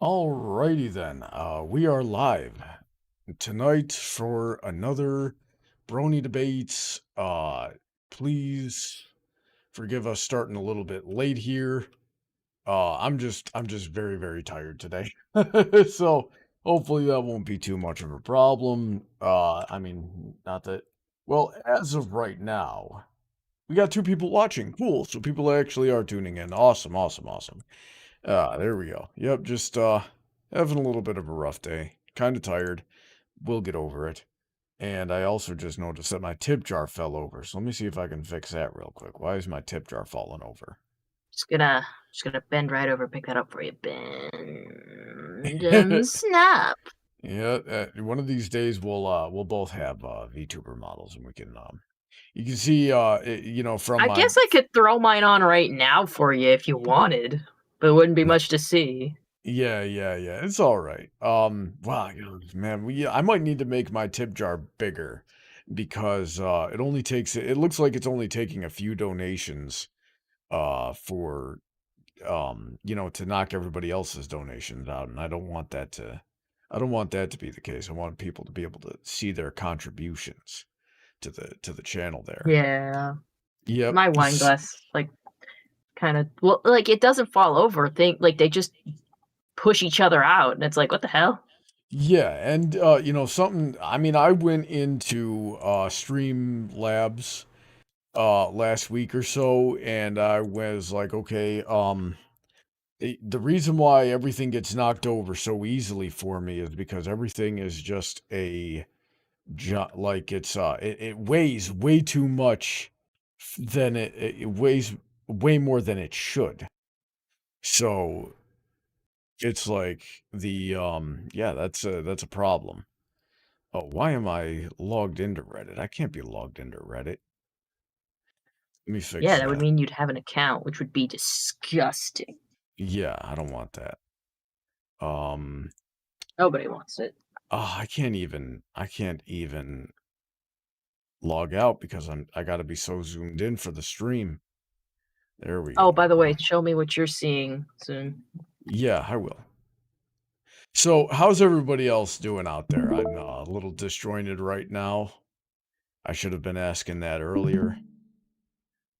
Alrighty then, we are live tonight for another Brony debates. Please forgive us starting a little bit late here. I'm just very tired today. So hopefully that won't be too much of a problem. I mean, not that, well, as of right now, we got 2 people watching. Cool. So people actually are tuning in. Awesome. There we go. Yep, just having a little bit of a rough day. Kind of tired. We'll get over it. And I also just noticed that my tip jar fell over. So let me see if I can fix that real quick. Why is my tip jar falling over? Just gonna bend right over, pick that up for you. Bend and snap. Yeah, one of these days we'll both have VTuber models, and we can you can see from I my guess I could throw mine on right now for you if you wanted, but it wouldn't be much to see. yeah. It's all right. Wow, man, I might need to make my tip jar bigger because it looks like it's only taking a few donations for to knock everybody else's donations out, and I don't want that to be the case. I want people to be able to see their contributions to the channel there. Yeah, Yep. my wine glass kind of like it doesn't fall over. They just push each other out, and it's like, what the hell? Yeah, and something, I mean, I went into Stream Labs last week or so, and I was like, okay, the reason why everything gets knocked over so easily for me is because everything is just like it weighs way too much than it weighs way more than it should. So it's like yeah, that's a problem. Oh, why am I logged into Reddit? I can't be logged into Reddit. Let me Yeah, fix that would that. mean you'd have an account, which would be disgusting. Yeah, I don't want that. Um, Nobody wants it. I can't even log out because I got to be so zoomed in for the stream. There we Oh, go. by the way, show me what you're seeing soon. Yeah, I will. So, how's everybody else doing out there? I'm a little disjointed right now. I should have been asking that earlier.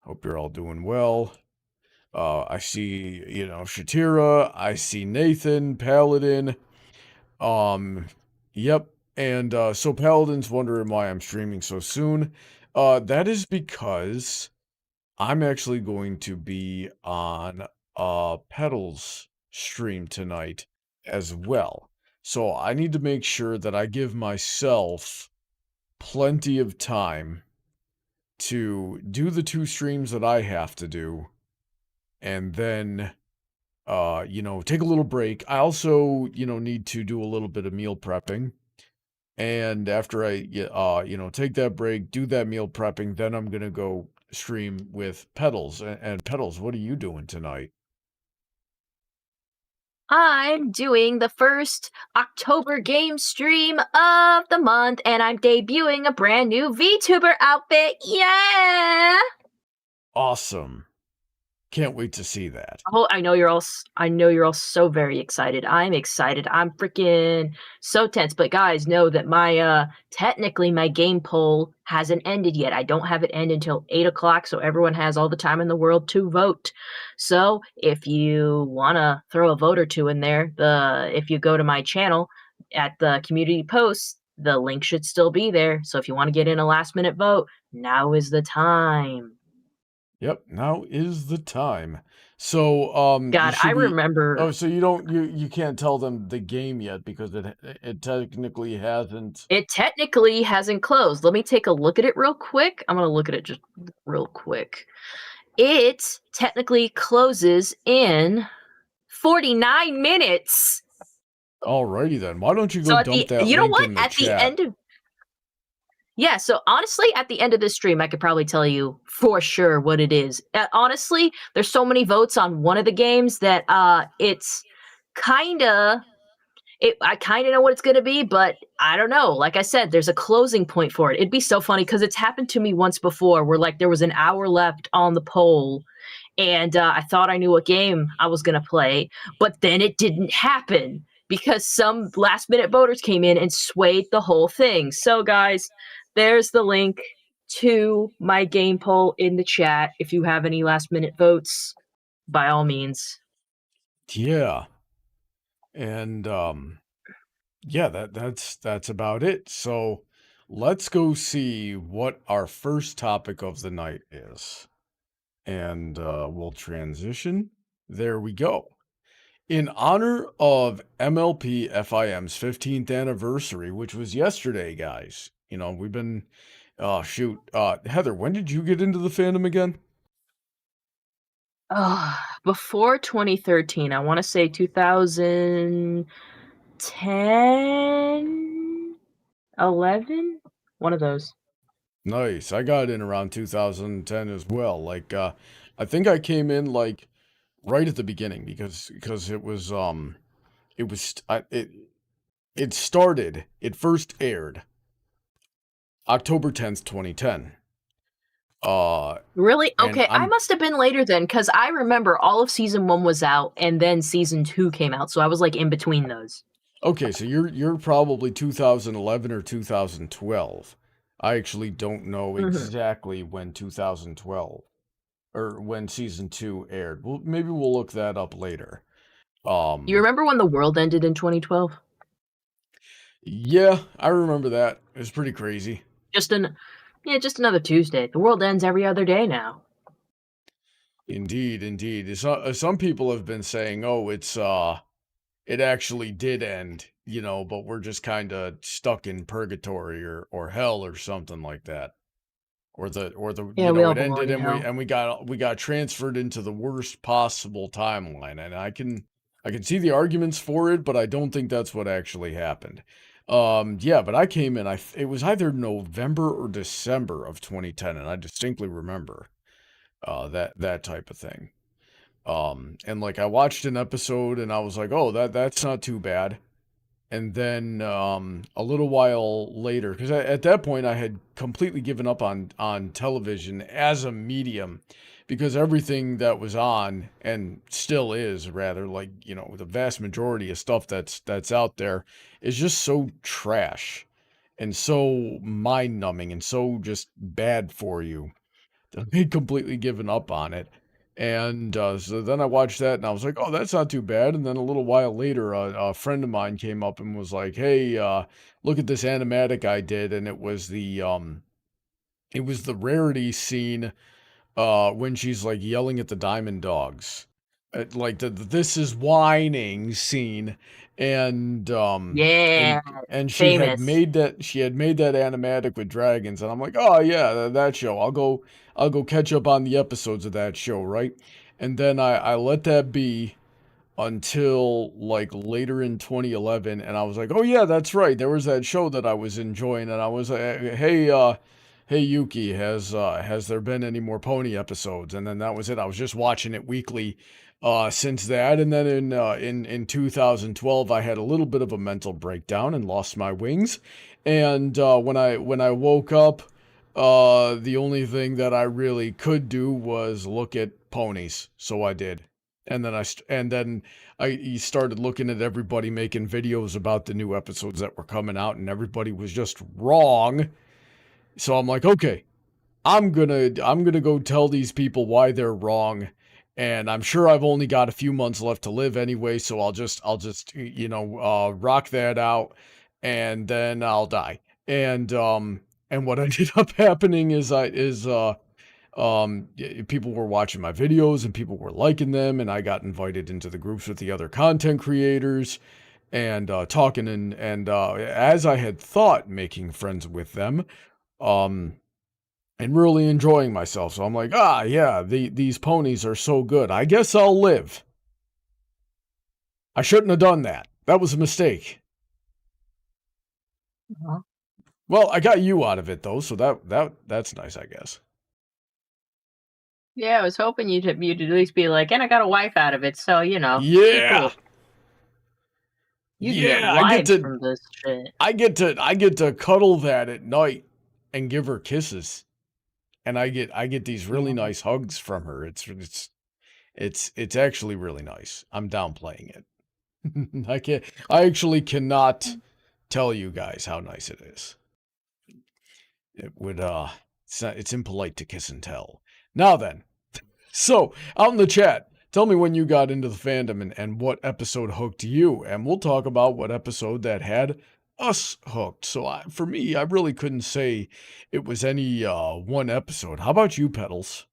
Hope you're all doing well. I see, Shatira. I see Nathan, Paladin. Yep. And so Paladin's wondering why I'm streaming so soon. That is because I'm actually going to be on Petals stream tonight as well. So I need to make sure that I give myself plenty of time to do the 2 streams that I have to do, and then take a little break. I also, need to do a little bit of meal prepping. And after I take that break, do that meal prepping, then I'm going to go stream with Petals. And Petals, what are you doing tonight? I'm doing the first October game stream of the month, and I'm debuting a brand new VTuber outfit. Yeah! Awesome. Can't wait to see that. Oh, I know you're all so very excited. I'm excited. I'm freaking so tense. But guys, know that technically my game poll hasn't ended yet. I don't have it end until 8 o'clock, so everyone has all the time in the world to vote. So if you wanna throw a vote or two in there, if you go to my channel at the community post, the link should still be there. So if you want to get in a last minute vote, now is the time. Yep, now is the time. So, God, I remember. oh, so you can't tell them the game yet because it technically hasn't. It technically hasn't closed. Let me take a look at it real quick. I'm going to look at it just real quick. It technically closes in 49 minutes. Alrighty then. Why don't you go So dump that you know link what? in the At the chat? end of Yeah, so honestly, at the end of this stream, I could probably tell you for sure what it is. Honestly, there's so many votes on one of the games that it's kinda I kind of know what it's going to be, but I don't know. Like I said, there's a closing point for it. It'd be so funny because it's happened to me once before where like there was an hour left on the poll and I thought I knew what game I was gonna play, but then it didn't happen because some last-minute voters came in and swayed the whole thing. So, guys, there's the link to my game poll in the chat. If you have any last-minute votes, by all means. Yeah. And yeah, that's about it. So let's go see what our first topic of the night is. And we'll transition. There we go. In honor of MLP FIM's 15th anniversary, which was yesterday, guys. You know, we've been shoot. Heather, when did you get into the fandom again? Before 2013, I want to say 2010, 11, one of those. Nice. I got in around 2010 as well. Like I think I came in like right at the beginning because it was it started, it first aired October 10th, 2010. Really? And Okay, I must have been later then, because I remember all of season 1 was out, and then season 2 came out, so I was like in between those. Okay, so you're probably 2011 or 2012. I actually don't know exactly when 2012 or when season 2 aired. Well, maybe we'll look that up later. You remember when the world ended in 2012? Yeah, I remember that. It was pretty crazy. Just another Tuesday. The world ends every other day now. Indeed, indeed. Some people have been saying, "Oh, it actually did end," you know, but we're just kind of stuck in purgatory or hell or something like that. Or the Yeah, you we know, all it belong ended in hell. and we got transferred into the worst possible timeline. And I can see the arguments for it, but I don't think that's what actually happened. Yeah, but I came in, it was either November or December of 2010, and I distinctly remember that type of thing. And like I watched an episode and I was like, "Oh, that's not too bad." And then a little while later, because at that point I had completely given up on television as a medium, because everything that was on, and still is rather, like, you know, the vast majority of stuff that's out there is just so trash and so mind numbing and so just bad for you that I had completely given up on it. And so then I watched that and I was like, "Oh, that's not too bad." And then a little while later, a friend of mine came up and was like, "Hey, look at this animatic I did." And it was the rarity scene when she's like yelling at the diamond dogs. Like the "this is whining" scene. And Yeah, and famous. she had made that animatic with dragons, and I'm like, "Oh yeah, that show. I'll go catch up on the episodes of that show," right? And then I let that be until like later in 2011, and I was like, "Oh yeah, that's right. There was that show that I was enjoying," and I was "Hey, hey Yuki, has there been any more pony episodes?" And then that was it. I was just watching it weekly since that. And then in 2012, I had a little bit of a mental breakdown and lost my wings. And when I woke up, the only thing that I really could do was look at ponies, so I did. And then I started looking at everybody making videos about the new episodes that were coming out, and everybody was just wrong. So I'm like, okay, I'm gonna go tell these people why they're wrong. And I'm sure I've only got a few months left to live anyway, so I'll just you know, rock that out, and then I'll die. And what ended up happening is people were watching my videos and people were liking them, and I got invited into the groups with the other content creators and talking, and as I had thought, making friends with them. And really enjoying myself. So I'm like, yeah, these ponies are so good. I guess I'll live. I shouldn't have done that. That was a mistake. Uh-huh. Well, I got you out of it though, so that's nice, I guess. Yeah, I was hoping you'd at least be like, and I got a wife out of it, so you know, be Yeah. cool. You can get Yeah, lives from this shit. I get to cuddle that at night and give her kisses. And I get these really nice hugs from her. It's It's actually really nice. I'm downplaying it. I actually cannot tell you guys how nice it is. It would it's impolite to kiss and tell. Now then. So, out in the chat, tell me when you got into the fandom and what episode hooked you, and we'll talk about what episode that had us hooked. So, for me, I really couldn't say it was any one episode. How about you, Petals?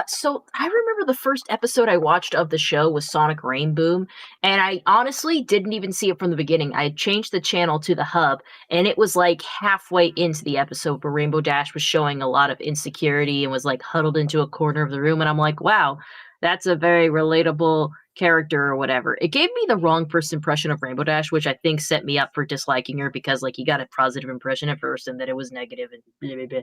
So I remember the first episode I watched of the show was Sonic Rain Boom, and I honestly didn't even see it from the beginning. I had changed the channel to the hub, and it was like halfway into the episode where Rainbow Dash was showing a lot of insecurity and was like huddled into a corner of the room, and I'm like, wow, that's a very relatable character or whatever. It gave me the wrong first impression of Rainbow Dash, which I think set me up for disliking her because like you got a positive impression at first and then it was negative and blah, blah, blah.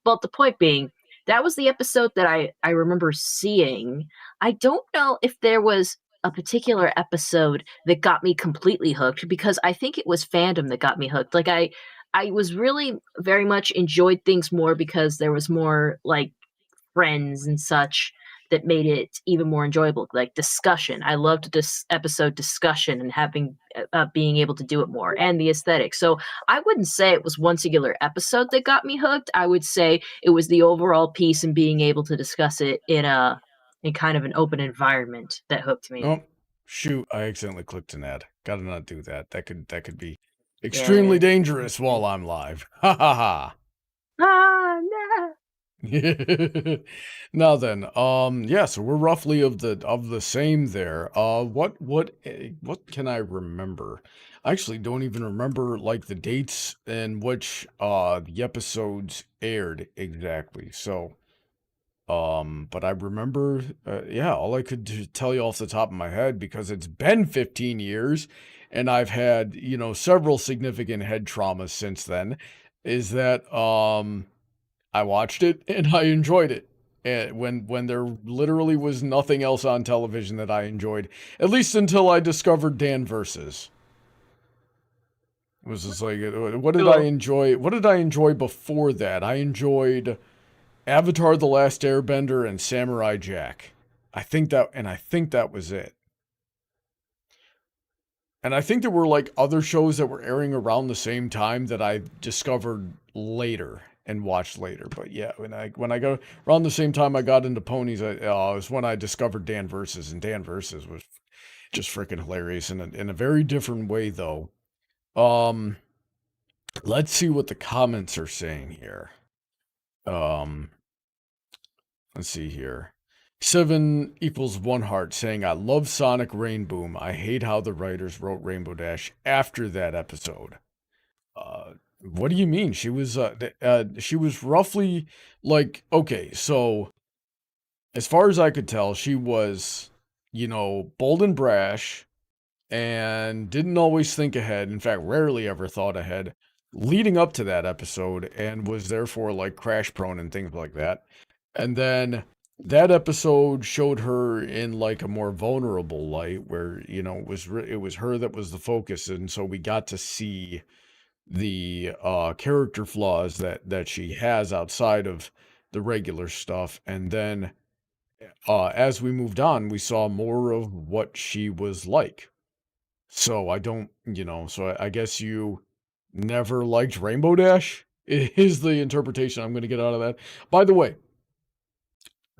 But the point being, that was the episode that I remember seeing. I don't know if there was a particular episode that got me completely hooked because I think it was fandom that got me hooked. Like I was really very much enjoyed things more because there was more like friends and such that made it even more enjoyable, like discussion. I loved this episode discussion and having being able to do it more and the aesthetic. So I wouldn't say it was one singular episode that got me hooked. I would say it was the overall piece and being able to discuss it in kind of an open environment that hooked me. Oh, shoot! I accidentally clicked an ad. Gotta not do that. That could be extremely Yeah. dangerous while I'm live. Ha ha ha. Ah, no. Now then, yeah, so we're roughly of the same there. What can I remember? I actually don't even remember like the dates in which the episodes aired exactly. So, but I remember, yeah, all I could tell you off the top of my head, because it's been 15 years and I've had, several significant head traumas since then, is that I watched it and I enjoyed it. And when there literally was nothing else on television that I enjoyed, at least until I discovered Dan Versus. It was just like, what did I enjoy? What did I enjoy before that? I enjoyed Avatar: The Last Airbender and Samurai Jack. I think that was it. And I think there were like other shows that were airing around the same time that I discovered later and watched later. But yeah, when I go around the same time I got into ponies, was when I discovered Dan Versus, and Dan Versus was just freaking hilarious in a very different way though. Let's see what the comments are saying here. Let's see here. 7 equals 1 heart saying, I love Sonic Rain Boom. I hate how the writers wrote Rainbow Dash after that episode. What do you mean? She was roughly like, okay, so as far as I could tell, she was, bold and brash and didn't always think ahead. In fact, rarely ever thought ahead leading up to that episode, and was therefore like crash prone and things like that. And then that episode showed her in like a more vulnerable light where, it was her that was the focus. And so we got to see the character flaws that she has outside of the regular stuff. And then as we moved on, we saw more of what she was like. So I don't, so I guess you never liked Rainbow Dash is the interpretation I'm going to get out of that. By the way,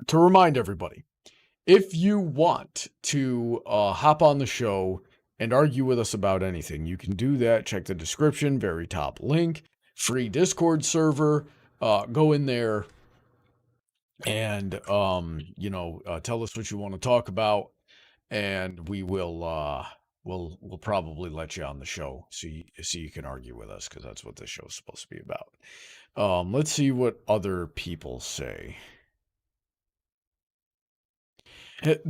to remind everybody, if you want to hop on the show and argue with us about anything, you can do that. Check the description, very top link, free Discord server. Go in there and, tell us what you want to talk about, and we will, we'll probably let you on the show so you can argue with us, because that's what this show's supposed to be about. Let's see what other people say.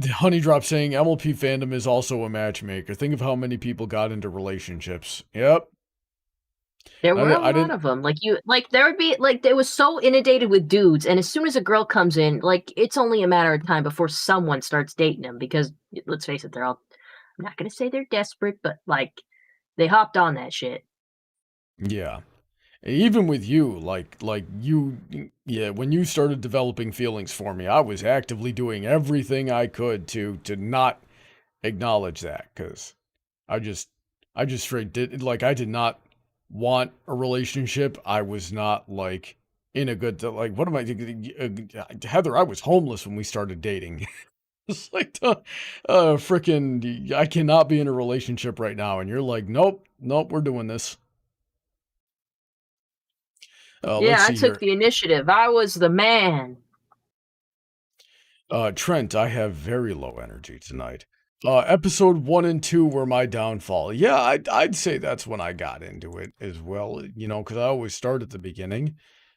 Honey Drop saying MLP fandom is also a matchmaker. Think of how many people got into relationships. Yep. There were a lot of them. There would be like, they was so inundated with dudes, and as soon as a girl comes in, like it's only a matter of time before someone starts dating them, because let's face it, they're all, I'm not gonna say they're desperate, but like they hopped on that shit. Yeah. Even with you, like you, yeah, when you started developing feelings for me, I was actively doing everything I could to not acknowledge that, because I just, I just straight did, like, I did not want a relationship. I was not, like, in a good, like, what am I, Heather, I was homeless when we started dating. It's like, freaking, I cannot be in a relationship right now. And you're like, nope, nope, we're doing this. Let's Yeah, I see took here. the initiative. I was the man. Trent, I have very low energy tonight. Episode 1 and 2 were my downfall. Yeah, I'd say that's when I got into it as well, you know, because I always start at the beginning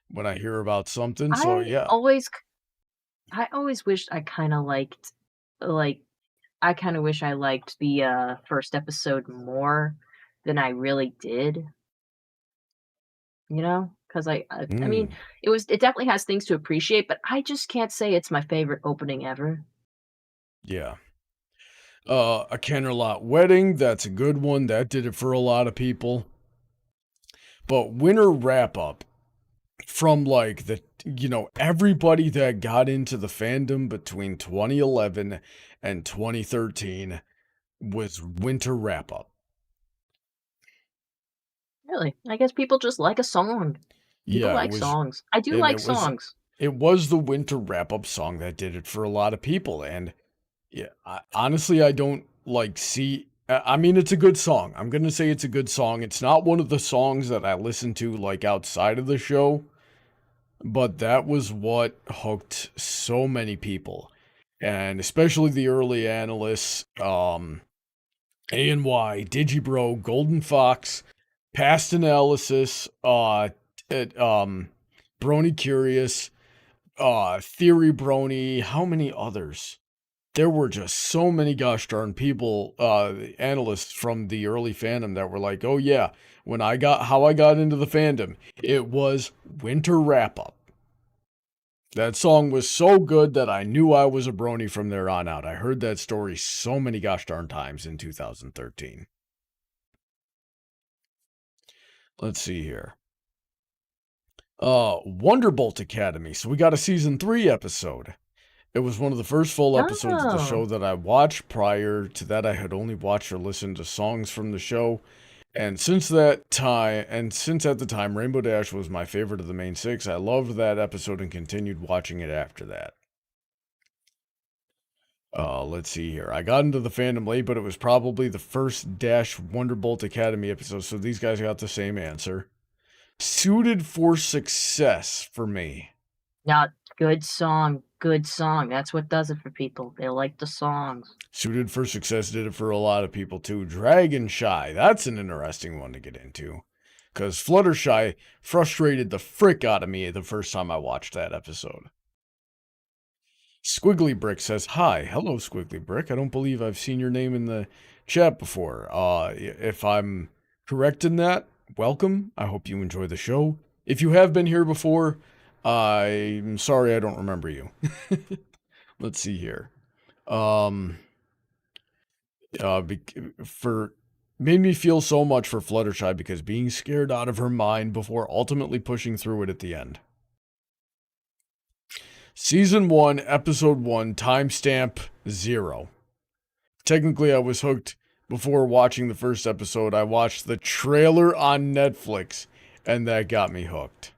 when I hear about something. So, I yeah. always I always wished I kinda liked like, I kinda wish I liked the, first episode more than I really did, you know? 'Cause I mean, Mm, it definitely has things to appreciate, but I just can't say it's my favorite opening ever. yeah. A Canterlot Wedding, that's a good one. That did it for a lot of people. But Winter Wrap Up, from like the, you know, everybody that got into the fandom between 2011 and 2013 was Winter Wrap Up. Really, I guess people just like a song. People Yeah, like songs. I do and like songs. it was the winter wrap up song that did it for a lot of people. And yeah, honestly, I don't like see. I mean, it's a good song. I'm gonna say it's a good song. It's not one of the songs that I listen to like outside of the show, but that was what hooked so many people, and especially the early analysts. ANY, Digibro, Golden Fox, Past Analysis, it, Brony Curious, Theory Brony, how many others? There were just so many gosh darn people, analysts from the early fandom that were like, oh yeah, how I got into the fandom, it was Winter Wrap Up. That song was so good that I knew I was a brony from there on out. I heard that story so many gosh darn times in 2013. Let's see here. Wonderbolt Academy. So we got a season 3 episode. It was one of the first full episodes of the Oh. show that I watched. Prior to that, I had only watched or listened to songs from the show. And since at the time Rainbow Dash was my favorite of the main 6, I loved that episode and continued watching it after that. Let's see here. I got into the fandom late, but it was probably the first Dash Wonderbolt Academy episode, so these guys got the same answer. Suited for Success for me. Not good song, good song. That's what does it for people. They like the songs. Suited for Success did it for a lot of people too. Dragon Shy, that's an interesting one to get into. Because Fluttershy frustrated the frick out of me the first time I watched that episode. Squiggly Brick says, hi. Hello, Squiggly Brick. I don't believe I've seen your name in the chat before. If I'm correct in that, welcome. I hope you enjoy the show. If you have been here before, I'm sorry I don't remember you. Let's see here. For made me feel so much for Fluttershy because being scared out of her mind before ultimately pushing through it at the end. Season 1, Episode 1, timestamp 0. Technically, I was hooked before watching the first episode. I watched the trailer on Netflix, and that got me hooked.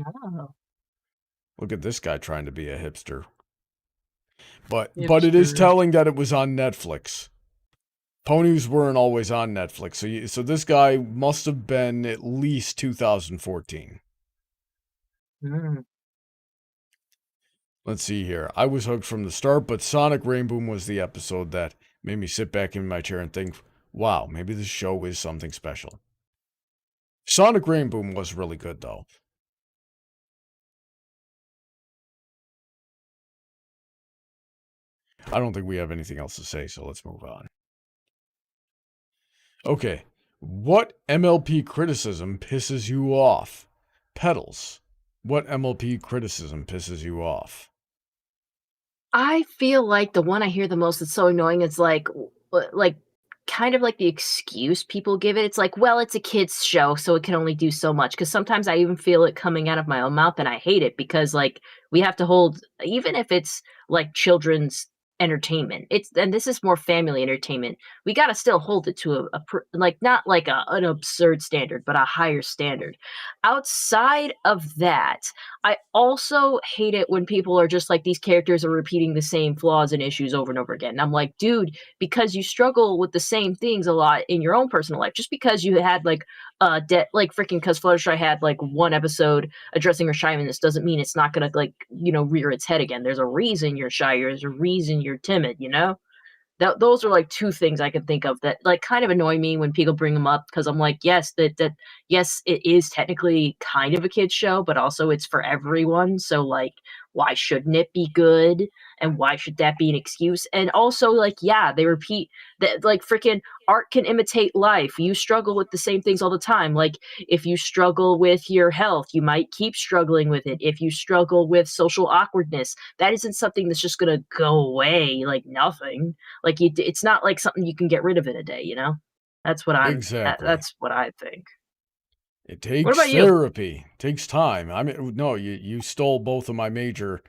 Oh. Look at this guy trying to be a hipster. But it is Hipster. telling that it was on Netflix. Ponies weren't always on Netflix, so this guy must have been at least 2014. Mm. Let's see here. I was hooked from the start, but Sonic Rainboom was the episode that made me sit back in my chair and think, wow, maybe this show is something special. Sonic Rainboom was really good, though. I don't think we have anything else to say, so let's move on. Okay. What MLP criticism pisses you off? Petals. What MLP criticism pisses you off? I feel like the one I hear the most that's so annoying is like kind of like the excuse people give it. It's like, well, it's a kids show, so it can only do so much. Because sometimes I even feel it coming out of my own mouth, and I hate it because like we have to hold, even if it's like children's entertainment. And this is more family entertainment. We got to still hold it to like not like an absurd standard, but a higher standard. Outside of that, I also hate it when people are just like, these characters are repeating the same flaws and issues over and over again. And I'm like, dude, because you struggle with the same things a lot in your own personal life, just because you had like like freaking, because Fluttershy had like one episode addressing her shyness doesn't mean it's not gonna like, you know, rear its head again. There's a reason you're shy. There's a reason you're timid, you know? Those are like two things I can think of that like kind of annoy me when people bring them up, because I'm like, yes, yes, it is technically kind of a kids show, but also it's for everyone. So like, why shouldn't it be good? And why should that be an excuse? And also like, yeah, they repeat that, like freaking art can imitate life. You struggle with the same things all the time. Like if you struggle with your health, you might keep struggling with it. If you struggle with social awkwardness, that isn't something that's just gonna go away like nothing. Like it's not like something you can get rid of in a day, you know? That's what Exactly. that's what I think. It What takes about you? therapy. It takes time. I mean, no, you stole both of my major,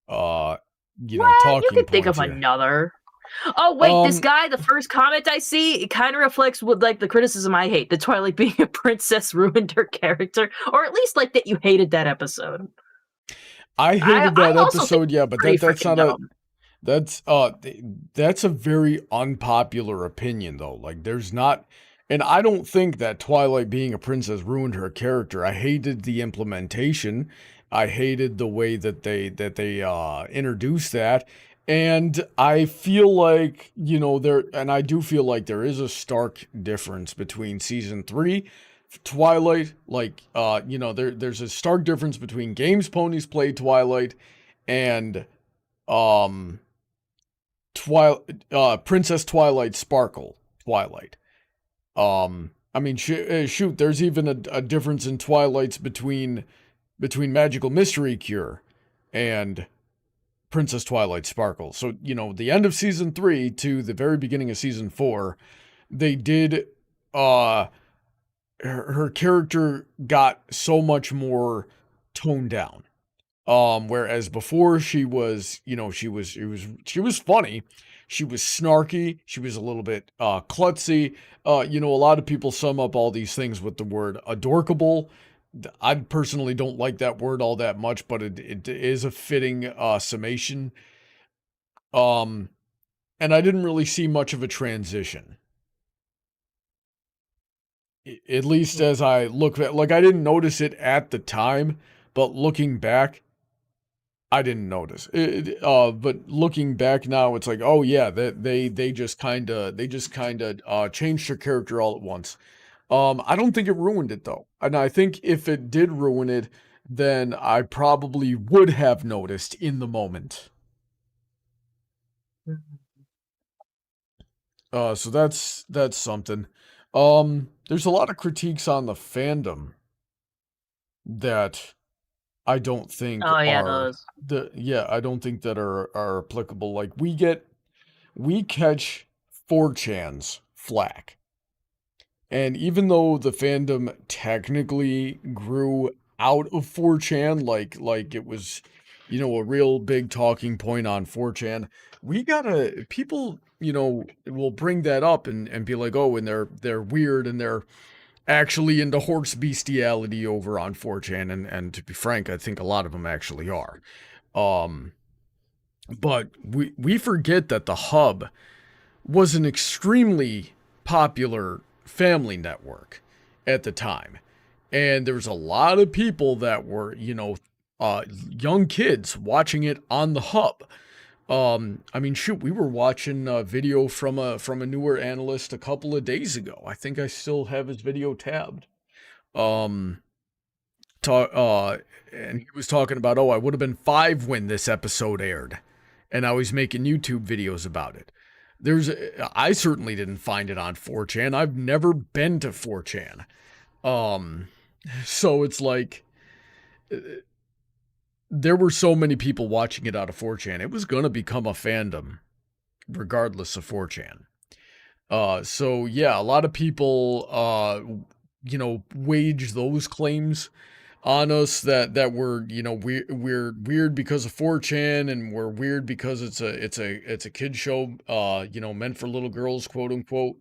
uh, What? You talking can think of points here. another. Oh wait, this guy, the first comment I see, it kind of reflects what like the criticism I hate. The Twilight being a princess ruined her character, or at least like that you hated that episode. I hated I that also think episode, yeah, it's but pretty that's freaking not a dumb. that's a very unpopular opinion though. Like there's not, and I don't think that Twilight being a princess ruined her character. I hated the implementation. I hated the way that they introduced that. And I feel like, I do feel like there is a stark difference between season 3 Twilight, like there's a stark difference between games ponies play Twilight and um Princess Twilight Sparkle Twilight. I mean, shoot, there's even a difference in Twilights between Magical Mystery Cure and Princess Twilight Sparkle. So, the end of season 3 to the very beginning of season 4, they did her character got so much more toned down. Whereas before she was, she was funny. She was snarky. She was a little bit klutzy. A lot of people sum up all these things with the word adorkable. I personally don't like that word all that much, but it is a fitting summation. And I didn't really see much of a transition. At least as I look at, like, I didn't notice it at the time, but looking back, I didn't notice it. But looking back now, it's like, oh yeah, they just kind of changed her character all at once. I don't think it ruined it though, and I think if it did ruin it, then I probably would have noticed in the moment. So that's something. There's a lot of critiques on the fandom that I don't think Oh yeah, are those. I don't think that are applicable. Like we catch 4chan's flack. And even though the fandom technically grew out of 4chan, like it was, a real big talking point on 4chan, people, will bring that up and be like, oh, and they're weird and they're actually into horse bestiality over on 4chan, and to be frank, I think a lot of them actually are. Um, but we forget that the Hub was an extremely popular family network at the time. And there was a lot of people that were, young kids watching it on the Hub. I mean, shoot, we were watching a video from a newer analyst a couple of days ago. I think I still have his video tabbed. Um, talk, and he was talking about, oh, I would have been 5 when this episode aired, and I was making YouTube videos about it. I certainly didn't find it on 4chan. I've never been to 4chan. So it's like, there were so many people watching it out of 4chan. It was going to become a fandom, regardless of 4chan. So yeah, a lot of people, wage those claims on us that we're, we're weird because of 4chan, and we're weird because it's a kid show, meant for little girls, quote unquote,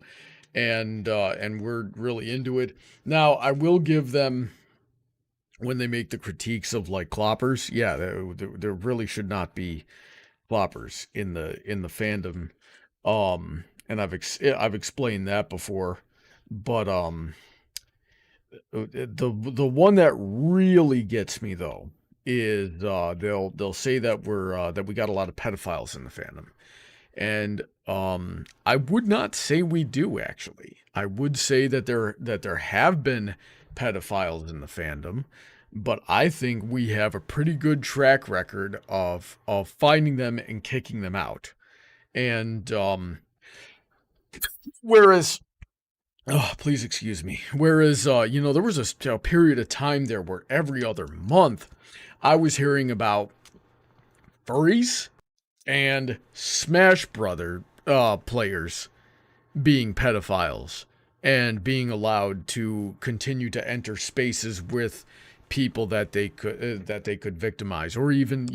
and we're really into it. Now, I will give them, when they make the critiques of like cloppers, yeah, there really should not be cloppers in the fandom. And I've explained that before, but the one that really gets me though is they'll say that we got a lot of pedophiles in the fandom. And I would not say we do, actually. I would say that there have been pedophiles in the fandom, but I think we have a pretty good track record of finding them and kicking them out. And whereas, oh, please excuse me. Whereas, there was a period of time there where every other month I was hearing about furries and Smash Brother players being pedophiles and being allowed to continue to enter spaces with people that they could victimize, or even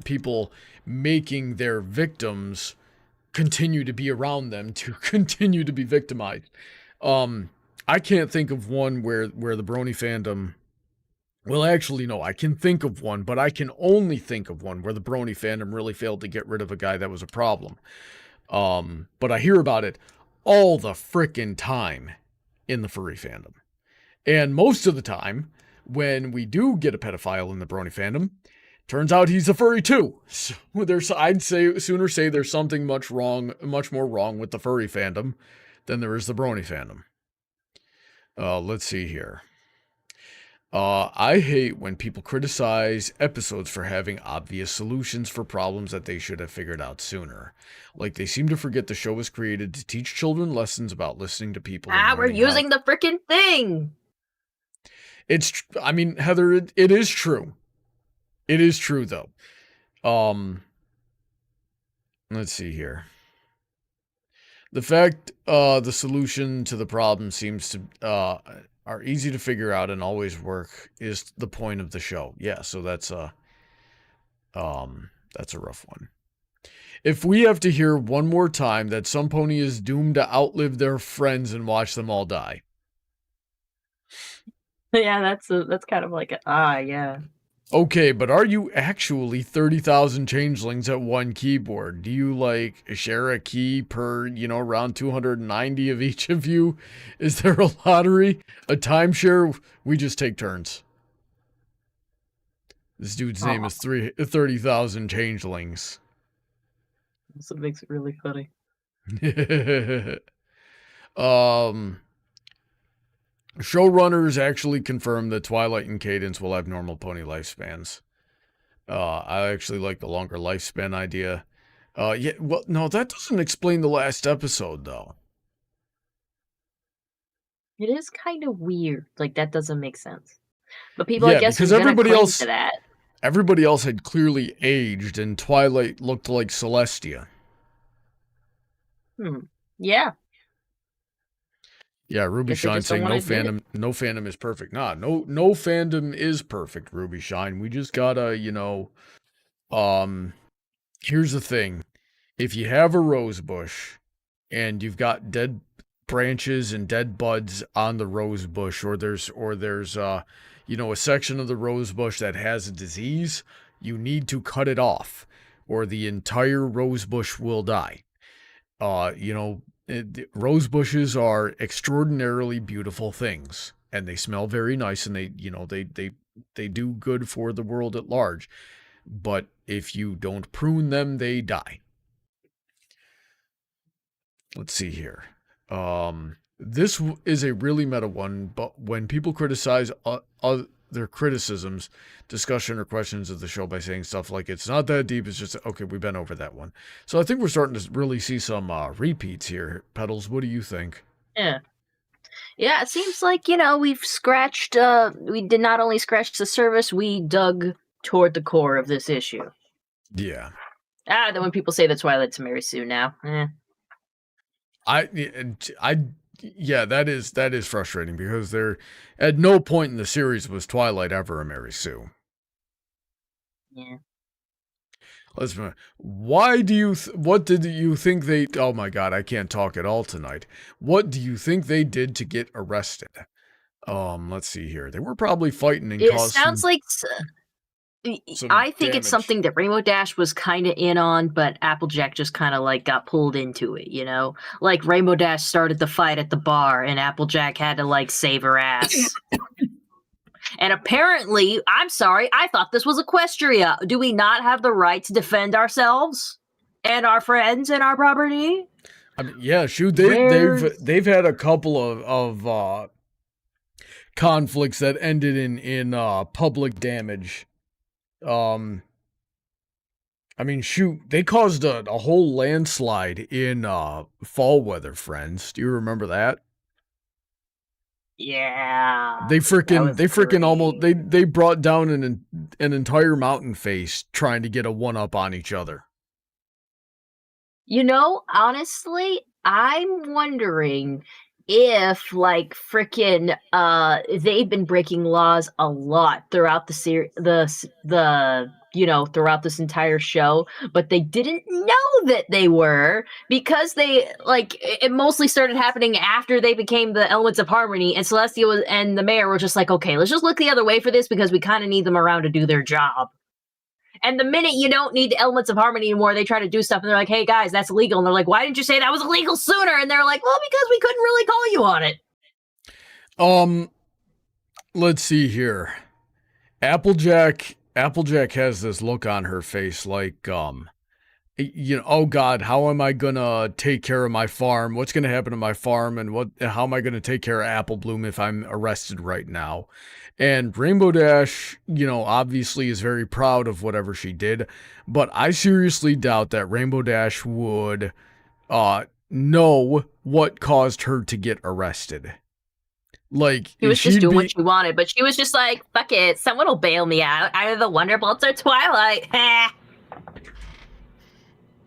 people making their victims continue to be around them to continue to be victimized. I can't think of one where the Brony fandom. Well, actually, no, I can think of one, but I can only think of one where the Brony fandom really failed to get rid of a guy that was a problem. But I hear about it all the frickin' time in the furry fandom. And most of the time, when we do get a pedophile in the Brony fandom, turns out he's a furry too. So I'd sooner say there's something much more wrong with the furry fandom than there is the Brony fandom. Let's see here. I hate when people criticize episodes for having obvious solutions for problems that they should have figured out sooner. Like, they seem to forget the show was created to teach children lessons about listening to people. We're using the freaking thing. I mean, Heather, it is true. It is true, though. Let's see here. The fact the solution to the problem seems to are easy to figure out and always work is the point of the show. Yeah, so that's a rough one. If we have to hear one more time that some pony is doomed to outlive their friends and watch them all die. Yeah, that's kind of like yeah. Okay, but are you actually 30,000 changelings at one keyboard? Do you, like, share a key per, around 290 of each of you? Is there a lottery? A timeshare? We just take turns. This dude's name is 30,000 changelings. That's what makes it really funny. Showrunners actually confirmed that Twilight and Cadence will have normal pony lifespans. I actually like the longer lifespan idea. Yeah, well, no, that doesn't explain the last episode, though. It is kind of weird. Like, that doesn't make sense. But people, yeah, I guess, because everybody else to that. Everybody else had clearly aged, and Twilight looked like Celestia. Yeah. Yeah, Ruby Shine saying no fandom is perfect. Nah, no fandom is perfect, Ruby Shine. We just gotta, here's the thing. If you have a rose bush and you've got dead branches and dead buds on the rose bush, or there's a section of the rose bush that has a disease, you need to cut it off, or the entire rose bush will die. Rose bushes are extraordinarily beautiful things, and they smell very nice, and they do good for the world at large. But if you don't prune them, they die. Let's see here. This is a really meta one, but when people criticize their criticisms, discussion, or questions of the show by saying stuff like, it's not that deep, it's just, okay, we've been over that one. So I think we're starting to really see some repeats here. Petals, what do you think? Yeah, it seems like, we've scratched, we did not only scratch the surface, we dug toward the core of this issue. Yeah. Then when people say that Twilight's Mary Sue now, Yeah, that is frustrating because there, at no point in the series was Twilight ever a Mary Sue. Yeah. Listen, why do you, what did you think they, oh my god, I can't talk at all tonight. What do you think they did to get arrested? Let's see here. They were probably fighting and It caused sounds like some I think it's damage. something that Rainbow Dash was kind of in on, but Applejack just kind of like got pulled into it, you know? Like Rainbow Dash started the fight at the bar and Applejack had to like save her ass. And apparently, I'm sorry, I thought this was Equestria. Do we not have the right to defend ourselves and our friends and our property? I mean, yeah, shoot, they've had a couple of conflicts that ended in public damage. I mean, shoot, they caused a whole landslide in fall weather, friends. Do you remember that? Yeah. They freaking almost they brought down an entire mountain face trying to get a one up on each other. You know, honestly, I'm wondering if like freaking they've been breaking laws a lot throughout the you know, throughout this entire show, but they didn't know that they were because they like it mostly started happening after they became the Elements of Harmony, and Celestia and the mayor were just like, okay, let's just look the other way for this because we kind of need them around to do their job. And the minute you don't need the Elements of Harmony anymore, they try to do stuff and they're like, hey guys, that's illegal. And they're like, why didn't you say that was illegal sooner? And they're like, well, because we couldn't really call you on it. Let's see here. Applejack has this look on her face like, you know, oh god, how am I gonna take care of my farm? What's gonna happen to my farm? And how am I gonna take care of Apple Bloom if I'm arrested right now? And Rainbow Dash, you know, obviously is very proud of whatever she did, but I seriously doubt that Rainbow Dash would know what caused her to get arrested. Like, She was just doing what she wanted, but she was just like, fuck it, someone will bail me out. Either the Wonderbolts or Twilight.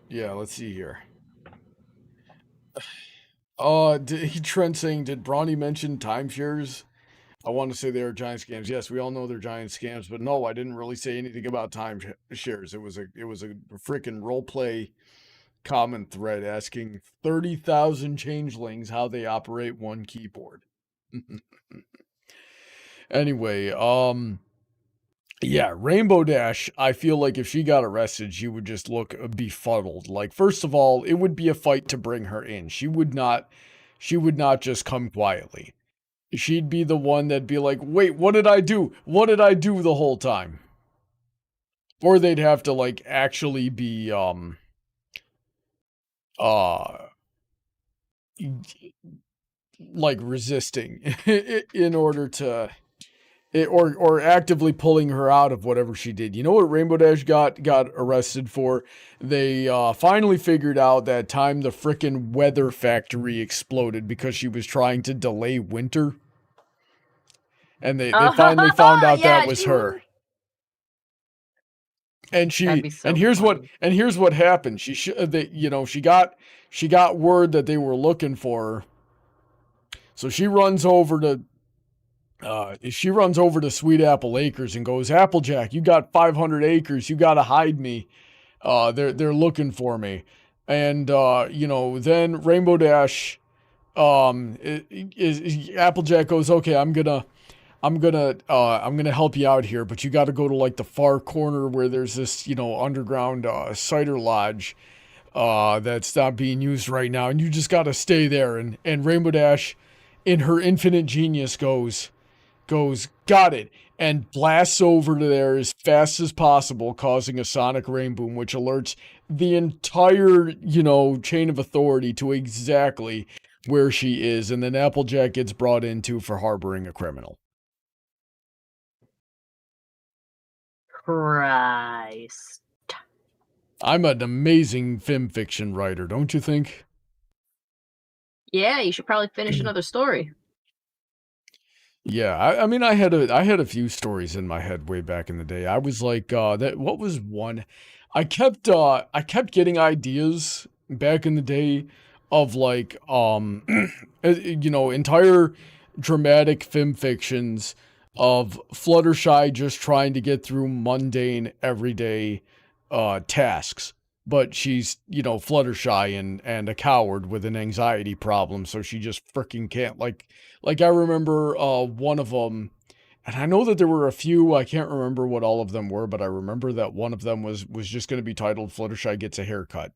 Yeah, let's see here. Trent saying, did Brawny mention timeshares? I want to say they are giant scams. Yes, we all know they're giant scams, but no, I didn't really say anything about timeshares. It was a freaking roleplay comment thread asking 30,000 changelings how they operate one keyboard. Anyway, yeah, Rainbow Dash, I feel like if she got arrested, she would just look befuddled. Like, first of all, it would be a fight to bring her in. She would not just come quietly. She'd be the one that'd be like, wait, what did I do? What did I do the whole time? Or they'd have to, like, actually be, like, resisting in order to, or actively pulling her out of whatever she did. You know what Rainbow Dash got arrested for? They finally figured out that time the frickin' weather factory exploded because she was trying to delay winter. And they finally found out that was her. And here's what happened. She got word that they were looking for her. So she runs over to Sweet Apple Acres and goes, Applejack, you got 500 acres. You got to hide me. They're looking for me. And then Rainbow Dash Applejack goes, okay, I'm gonna help you out here, but you got to go to like the far corner where there's this, underground cider lodge that's not being used right now, and you just got to stay there. And Rainbow Dash, in her infinite genius, goes, got it, and blasts over to there as fast as possible, causing a sonic rain boom, which alerts the entire, chain of authority to exactly where she is, and then Applejack gets brought into for harboring a criminal. Christ. I'm an amazing film fiction writer, don't you think? Yeah, you should probably finish another story. Yeah, I mean, I had a few stories in my head way back in the day. I was like, what was one? I kept getting ideas back in the day of like you know, entire dramatic film fictions of Fluttershy just trying to get through mundane everyday tasks. But she's, you know, Fluttershy and a coward with an anxiety problem, so she just freaking can't. Like I remember one of them, and I know that there were a few. I can't remember what all of them were, but I remember that one of them was just going to be titled "Fluttershy Gets a Haircut,"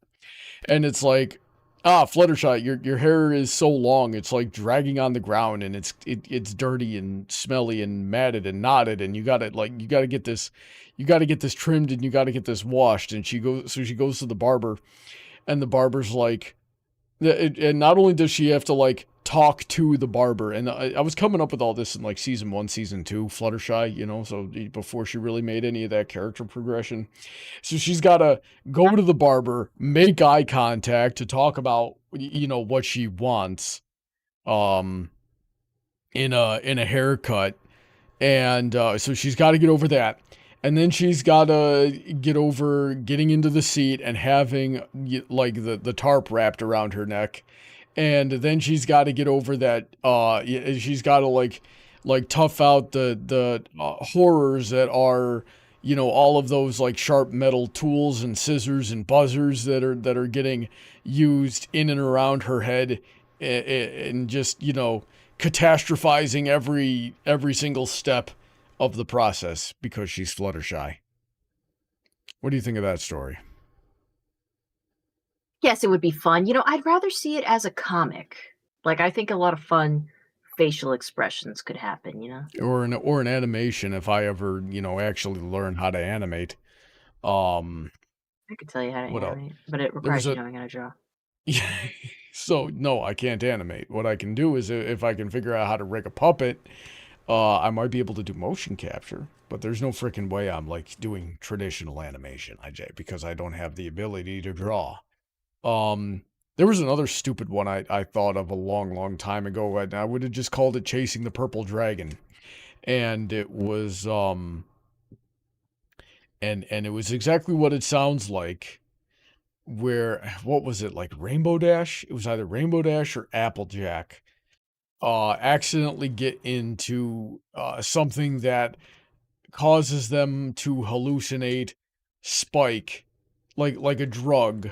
and it's like, Fluttershy, your hair is so long, it's like dragging on the ground, and it's dirty and smelly and matted and knotted, and you gotta get this, trimmed, and you gotta get this washed. And she goes to the barber, and the barber's like, and not only does she have to like talk to the barber, and I was coming up with all this in like season 1, season 2, Fluttershy, you know, so before she really made any of that character progression. So she's got to go to the barber, make eye contact to talk about, you know, what she wants, in a haircut. And so she's got to get over that. And then she's got to get over getting into the seat and having like the tarp wrapped around her neck. And then she's got to get over that. She's got to like tough out the horrors that are, you know, all of those like sharp metal tools and scissors and buzzers that are getting used in and around her head, and just, you know, catastrophizing every single step of the process because she's Fluttershy. What do you think of that story? Yes, it would be fun. You know, I'd rather see it as a comic. Like, I think a lot of fun facial expressions could happen, you know? Or an animation if I ever, you know, actually learn how to animate. I could tell you how to What else? animate, but it requires you knowing how to draw. Yeah. So, no, I can't animate. What I can do is if I can figure out how to rig a puppet, I might be able to do motion capture, but there's no freaking way I'm like doing traditional animation, IJ, because I don't have the ability to draw. There was another stupid one I thought of a long time ago, and I would have just called it Chasing the Purple Dragon. And it was and it was exactly what it sounds like. Where, what was it, like Rainbow Dash? It was either Rainbow Dash or Applejack. Accidentally get into something that causes them to hallucinate Spike, like a drug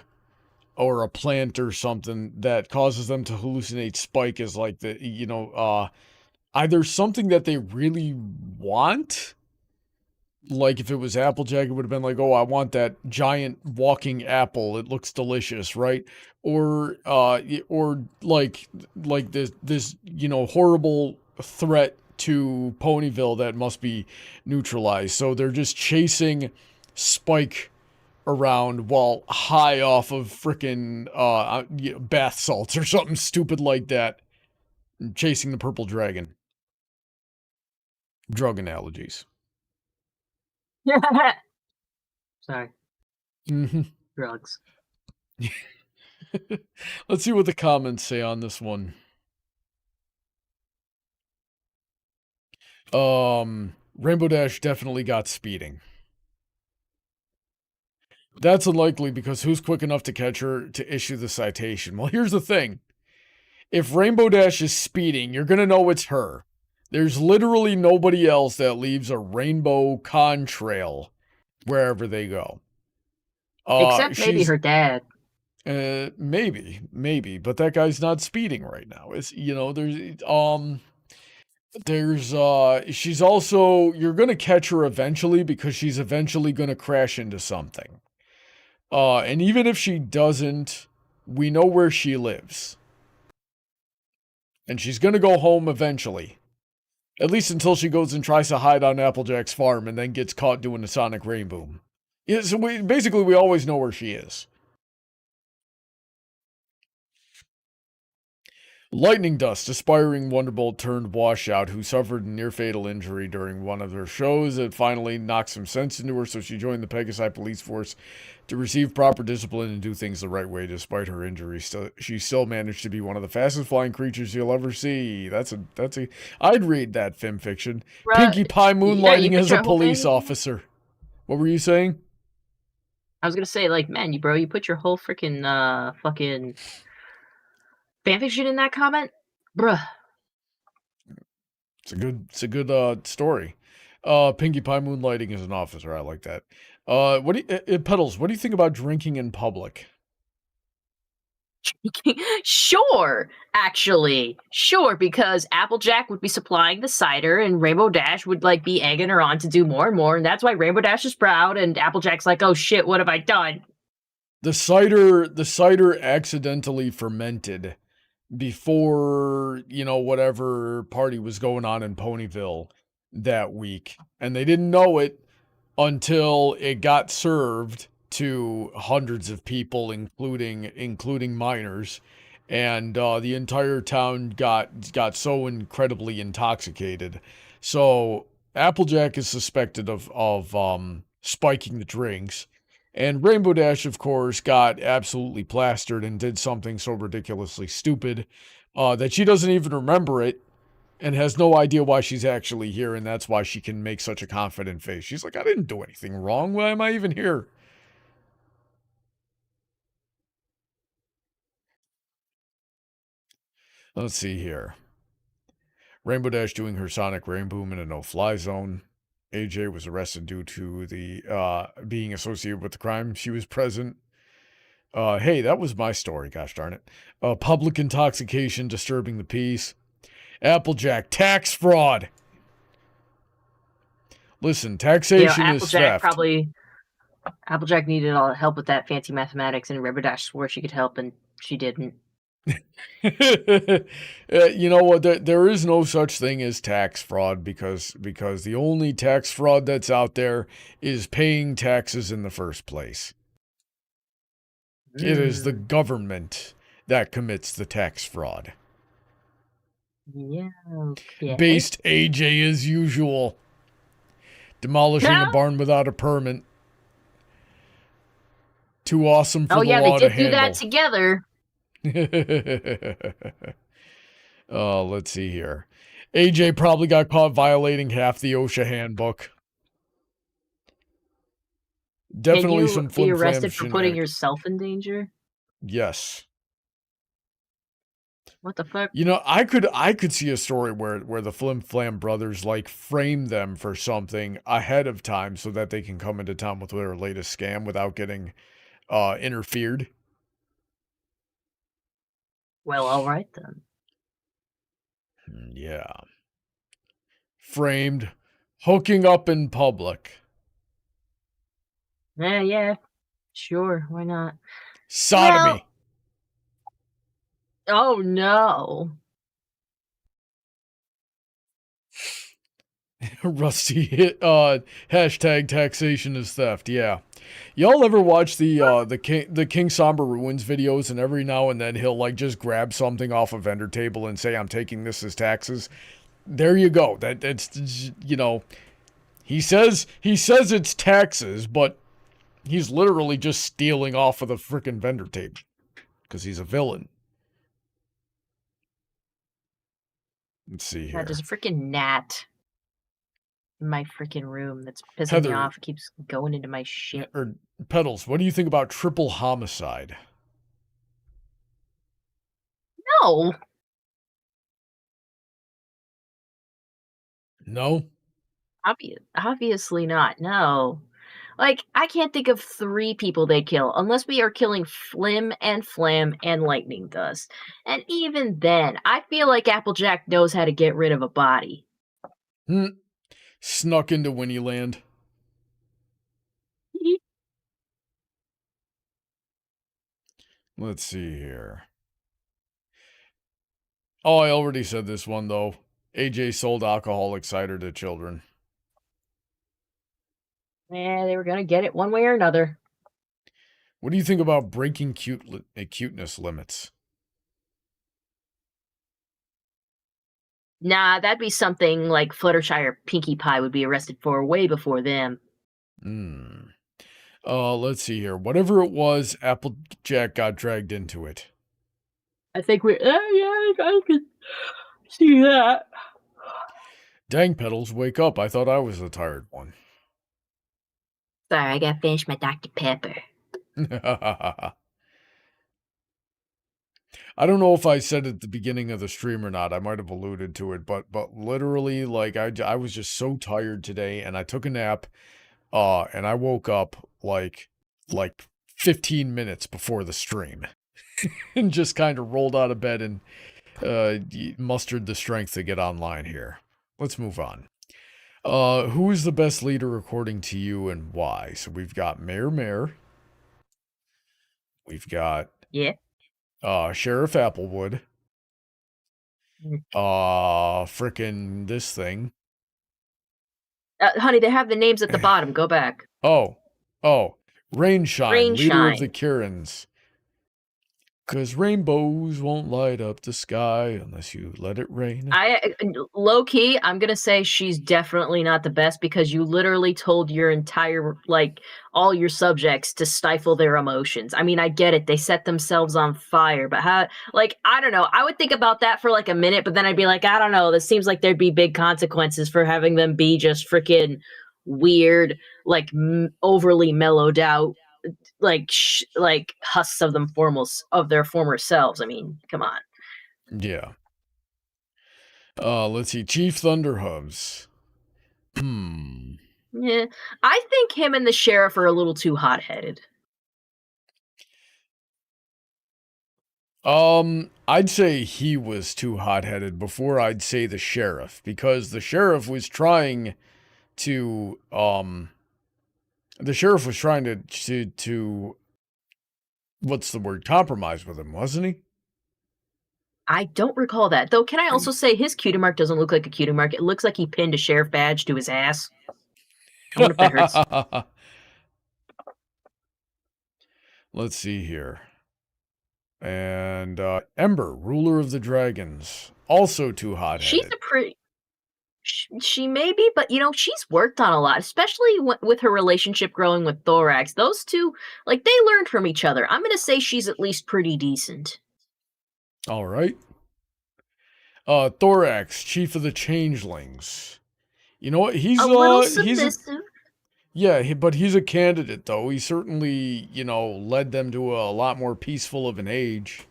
or a plant or something that causes them to hallucinate Spike as like the, you know, either something that they really want. Like if it was Applejack, it would have been like, oh, I want that giant walking apple. It looks delicious, right? Or like this, you know, horrible threat to Ponyville that must be neutralized. So they're just chasing Spike around while high off of frickin' bath salts or something stupid like that. Chasing the purple dragon. Drug analogies. Sorry. Mm-hmm. Drugs. Let's see what the comments say on this one. Rainbow Dash definitely got speeding. That's unlikely because who's quick enough to catch her to issue the citation? Well, here's the thing. If Rainbow Dash is speeding, you're going to know it's her. There's literally nobody else that leaves a rainbow contrail wherever they go. Except maybe her dad. Maybe, but that guy's not speeding right now. It's, you know, she's also, you're going to catch her eventually because she's eventually going to crash into something. And even if she doesn't, we know where she lives. And she's going to go home eventually. At least until she goes and tries to hide on Applejack's farm and then gets caught doing the sonic rainboom. Yeah, so we always know where she is. Lightning Dust, aspiring Wonderbolt turned washout who suffered a near-fatal injury during one of their shows. It finally knocked some sense into her, so she joined the Pegasi police force to receive proper discipline and do things the right way despite her injuries. She still managed to be one of the fastest flying creatures you'll ever see. I'd read that film fiction. Right. Pinkie Pie moonlighting as a police officer. What were you saying? I was gonna say, like, man, you put your whole freaking fucking fanfiction in that comment? Bruh. It's a good story. Pinkie Pie moonlighting as an officer. I like that. What do you, Petals, what do you think about drinking in public? Sure, actually. Sure, because Applejack would be supplying the cider and Rainbow Dash would like be egging her on to do more and more, and that's why Rainbow Dash is proud and Applejack's like, oh shit, what have I done? The cider accidentally fermented before, whatever party was going on in Ponyville that week. And they didn't know it until it got served to hundreds of people, including minors. And the entire town got so incredibly intoxicated. So Applejack is suspected of spiking the drinks. And Rainbow Dash, of course, got absolutely plastered and did something so ridiculously stupid that she doesn't even remember it and has no idea why she's actually here, and that's why she can make such a confident face. She's like, I didn't do anything wrong. Why am I even here? Let's see here. Rainbow Dash doing her Sonic Rain Boom in a no-fly zone. AJ was arrested due to the being associated with the crime. She was present. Hey, that was my story, gosh darn it. Public intoxication disturbing the peace. Applejack, tax fraud. Listen, taxation is theft. Applejack needed all the help with that fancy mathematics, and Rainbow Dash swore she could help, and she didn't. You know what? There is no such thing as tax fraud because the only tax fraud that's out there is paying taxes in the first place. It is the government that commits the tax fraud. Yeah, okay. Based AJ as usual. Demolishing a barn without a permit. Too awesome for the law to handle. Oh yeah, they did do that together. Let's see here. AJ probably got caught violating half the OSHA handbook. Definitely some Can you be arrested for putting yourself in danger? Yes. What the fuck? You know, I could see a story where the Flim Flam brothers like frame them for something ahead of time so that they can come into town with their latest scam without getting interfered. Well, all right then. Yeah. Framed, hooking up in public. Yeah, sure, why not? Sodomy. Oh no. Rusty hit hashtag taxation is theft. Yeah. Y'all ever watch the King Somber Ruins videos, and every now and then he'll like just grab something off a vendor table and say, I'm taking this as taxes? There you go. That's you know, he says it's taxes, but he's literally just stealing off of the frickin' vendor table because he's a villain. Let's see here. There's a freaking gnat in my freaking room that's pissing me off. It keeps going into my shit. Or Petals, what do you think about triple homicide? No. No? Obviously not. No. Like, I can't think of 3 people they kill unless we are killing Flim and Flam and Lightning Dust. And even then, I feel like Applejack knows how to get rid of a body. Snuck into Winnieland. Let's see here. Oh, I already said this one, though. AJ sold alcoholic cider to children. Yeah, they were going to get it one way or another. What do you think about breaking cuteness limits? Nah, that'd be something like Fluttershy or Pinkie Pie would be arrested for way before them. Let's see here. Whatever it was, Applejack got dragged into it. I think I could see that. Dang, Petals, wake up. I thought I was the tired one. Sorry, I gotta finish my Dr. Pepper. I don't know if I said at the beginning of the stream or not. I might have alluded to it, but literally, like, I was just so tired today, and I took a nap, and I woke up like 15 minutes before the stream, and just kind of rolled out of bed and mustered the strength to get online here. Let's move on. Who is the best leader according to you and why? So we've got Mayor. We've got Yeah. Sheriff Applewood. Mm. Frickin' this thing. Honey, they have the names at the bottom. Go back. Oh. Rainshine, leader of the Kurans. 'Cause rainbows won't light up the sky unless you let it rain. Low-key, I'm gonna say she's definitely not the best because you literally told your entire, like, all your subjects to stifle their emotions. I mean, I get it. They set themselves on fire, but how, like, I don't know. I would think about that for, like, a minute, but then I'd be like, I don't know. This seems like there'd be big consequences for having them be just freaking weird, like, overly mellowed out, like husks of their former selves. I mean, come on. Yeah. Let's see. Chief Thunderhooves. Yeah, I think him and the sheriff are a little too hot-headed. I'd say he was too hot-headed before I'd say the sheriff, because the sheriff was trying to, what's the word, compromise with him, wasn't he? I don't recall that. Though, can I also say his cutie mark doesn't look like a cutie mark. It looks like he pinned a sheriff badge to his ass. I wonder if that hurts. Let's see here. And Ember, ruler of the dragons, also too hot-headed. She's a pretty... She may be, but, you know, she's worked on a lot, especially with her relationship growing with Thorax. Those two, like, they learned from each other. I'm going to say she's at least pretty decent. All right. Thorax, chief of the changelings. You know what? He's a little submissive. But he's a candidate, though. He certainly, you know, led them to a lot more peaceful of an age.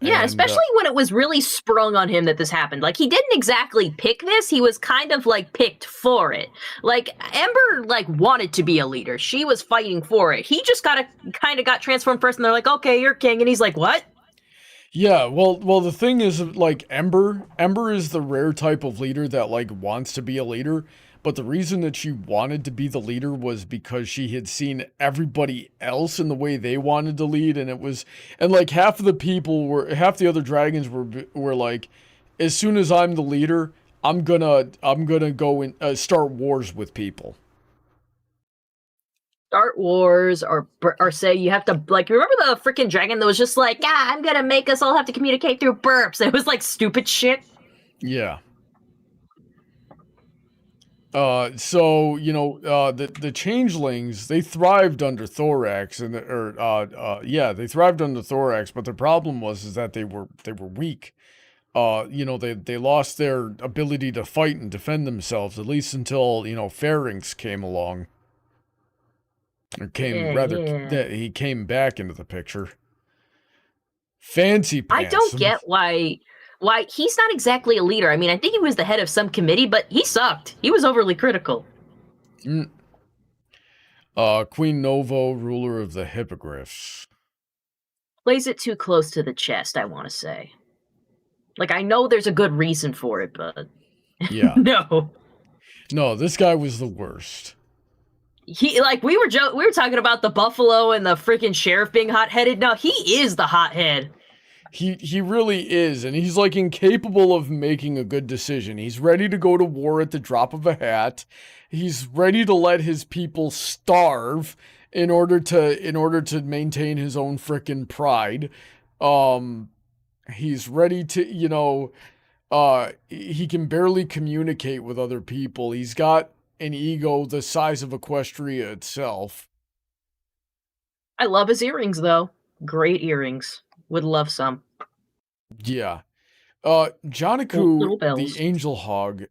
Yeah, especially when it was really sprung on him that this happened. Like, he didn't exactly pick this. He was kind of, like, picked for it. Like, Ember, like, wanted to be a leader. She was fighting for it. He just kind of got transformed first, and they're like, okay, you're king. And he's like, what? Yeah, well, the thing is, like, Ember is the rare type of leader that, like, wants to be a leader. But the reason that she wanted to be the leader was because she had seen everybody else in the way they wanted to lead, and like half the other dragons were like, as soon as I'm the leader, I'm gonna go and start wars with people. Start wars, or say you have to, like, remember the freaking dragon that was just like, I'm gonna make us all have to communicate through burps. It was like stupid shit. Yeah. So, you know, the changelings, they thrived under Thorax, and they thrived under Thorax, but the problem was that they were weak. You know, they lost their ability to fight and defend themselves, at least until, you know, Pharynx came along. Or he came back into the picture. Fancy pants. I don't get why he's not exactly a leader. I mean, I think he was the head of some committee, but he sucked. He was overly critical. Queen Novo, ruler of the hippogriffs. Plays it too close to the chest, I want to say. Like, I know there's a good reason for it, but... Yeah. No, this guy was the worst. He, like, we were talking about the buffalo and the freaking sheriff being hot-headed. No, he is the hothead. He really is, and he's, like, incapable of making a good decision. He's ready to go to war at the drop of a hat. He's ready to let his people starve in order to maintain his own frickin' pride. He's ready to, you know, he can barely communicate with other people. He's got an ego the size of Equestria itself. I love his earrings, though. Great earrings. Would love some. Yeah. Joniku, the Angel Hog,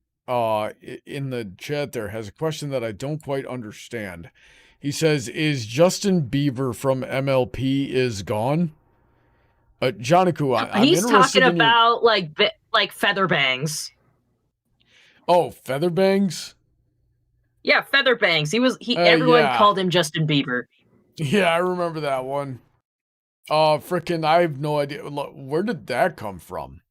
in the chat there, has a question that I don't quite understand. He says, is Justin Bieber from MLP is gone? Joniku, I'm He's interested talking in your... about like feather bangs. Oh, Featherbangs? Yeah, feather bangs. Everyone Yeah. called him Justin Bieber. Yeah, I remember that one. Frickin', I have no idea. Look, where did that come from?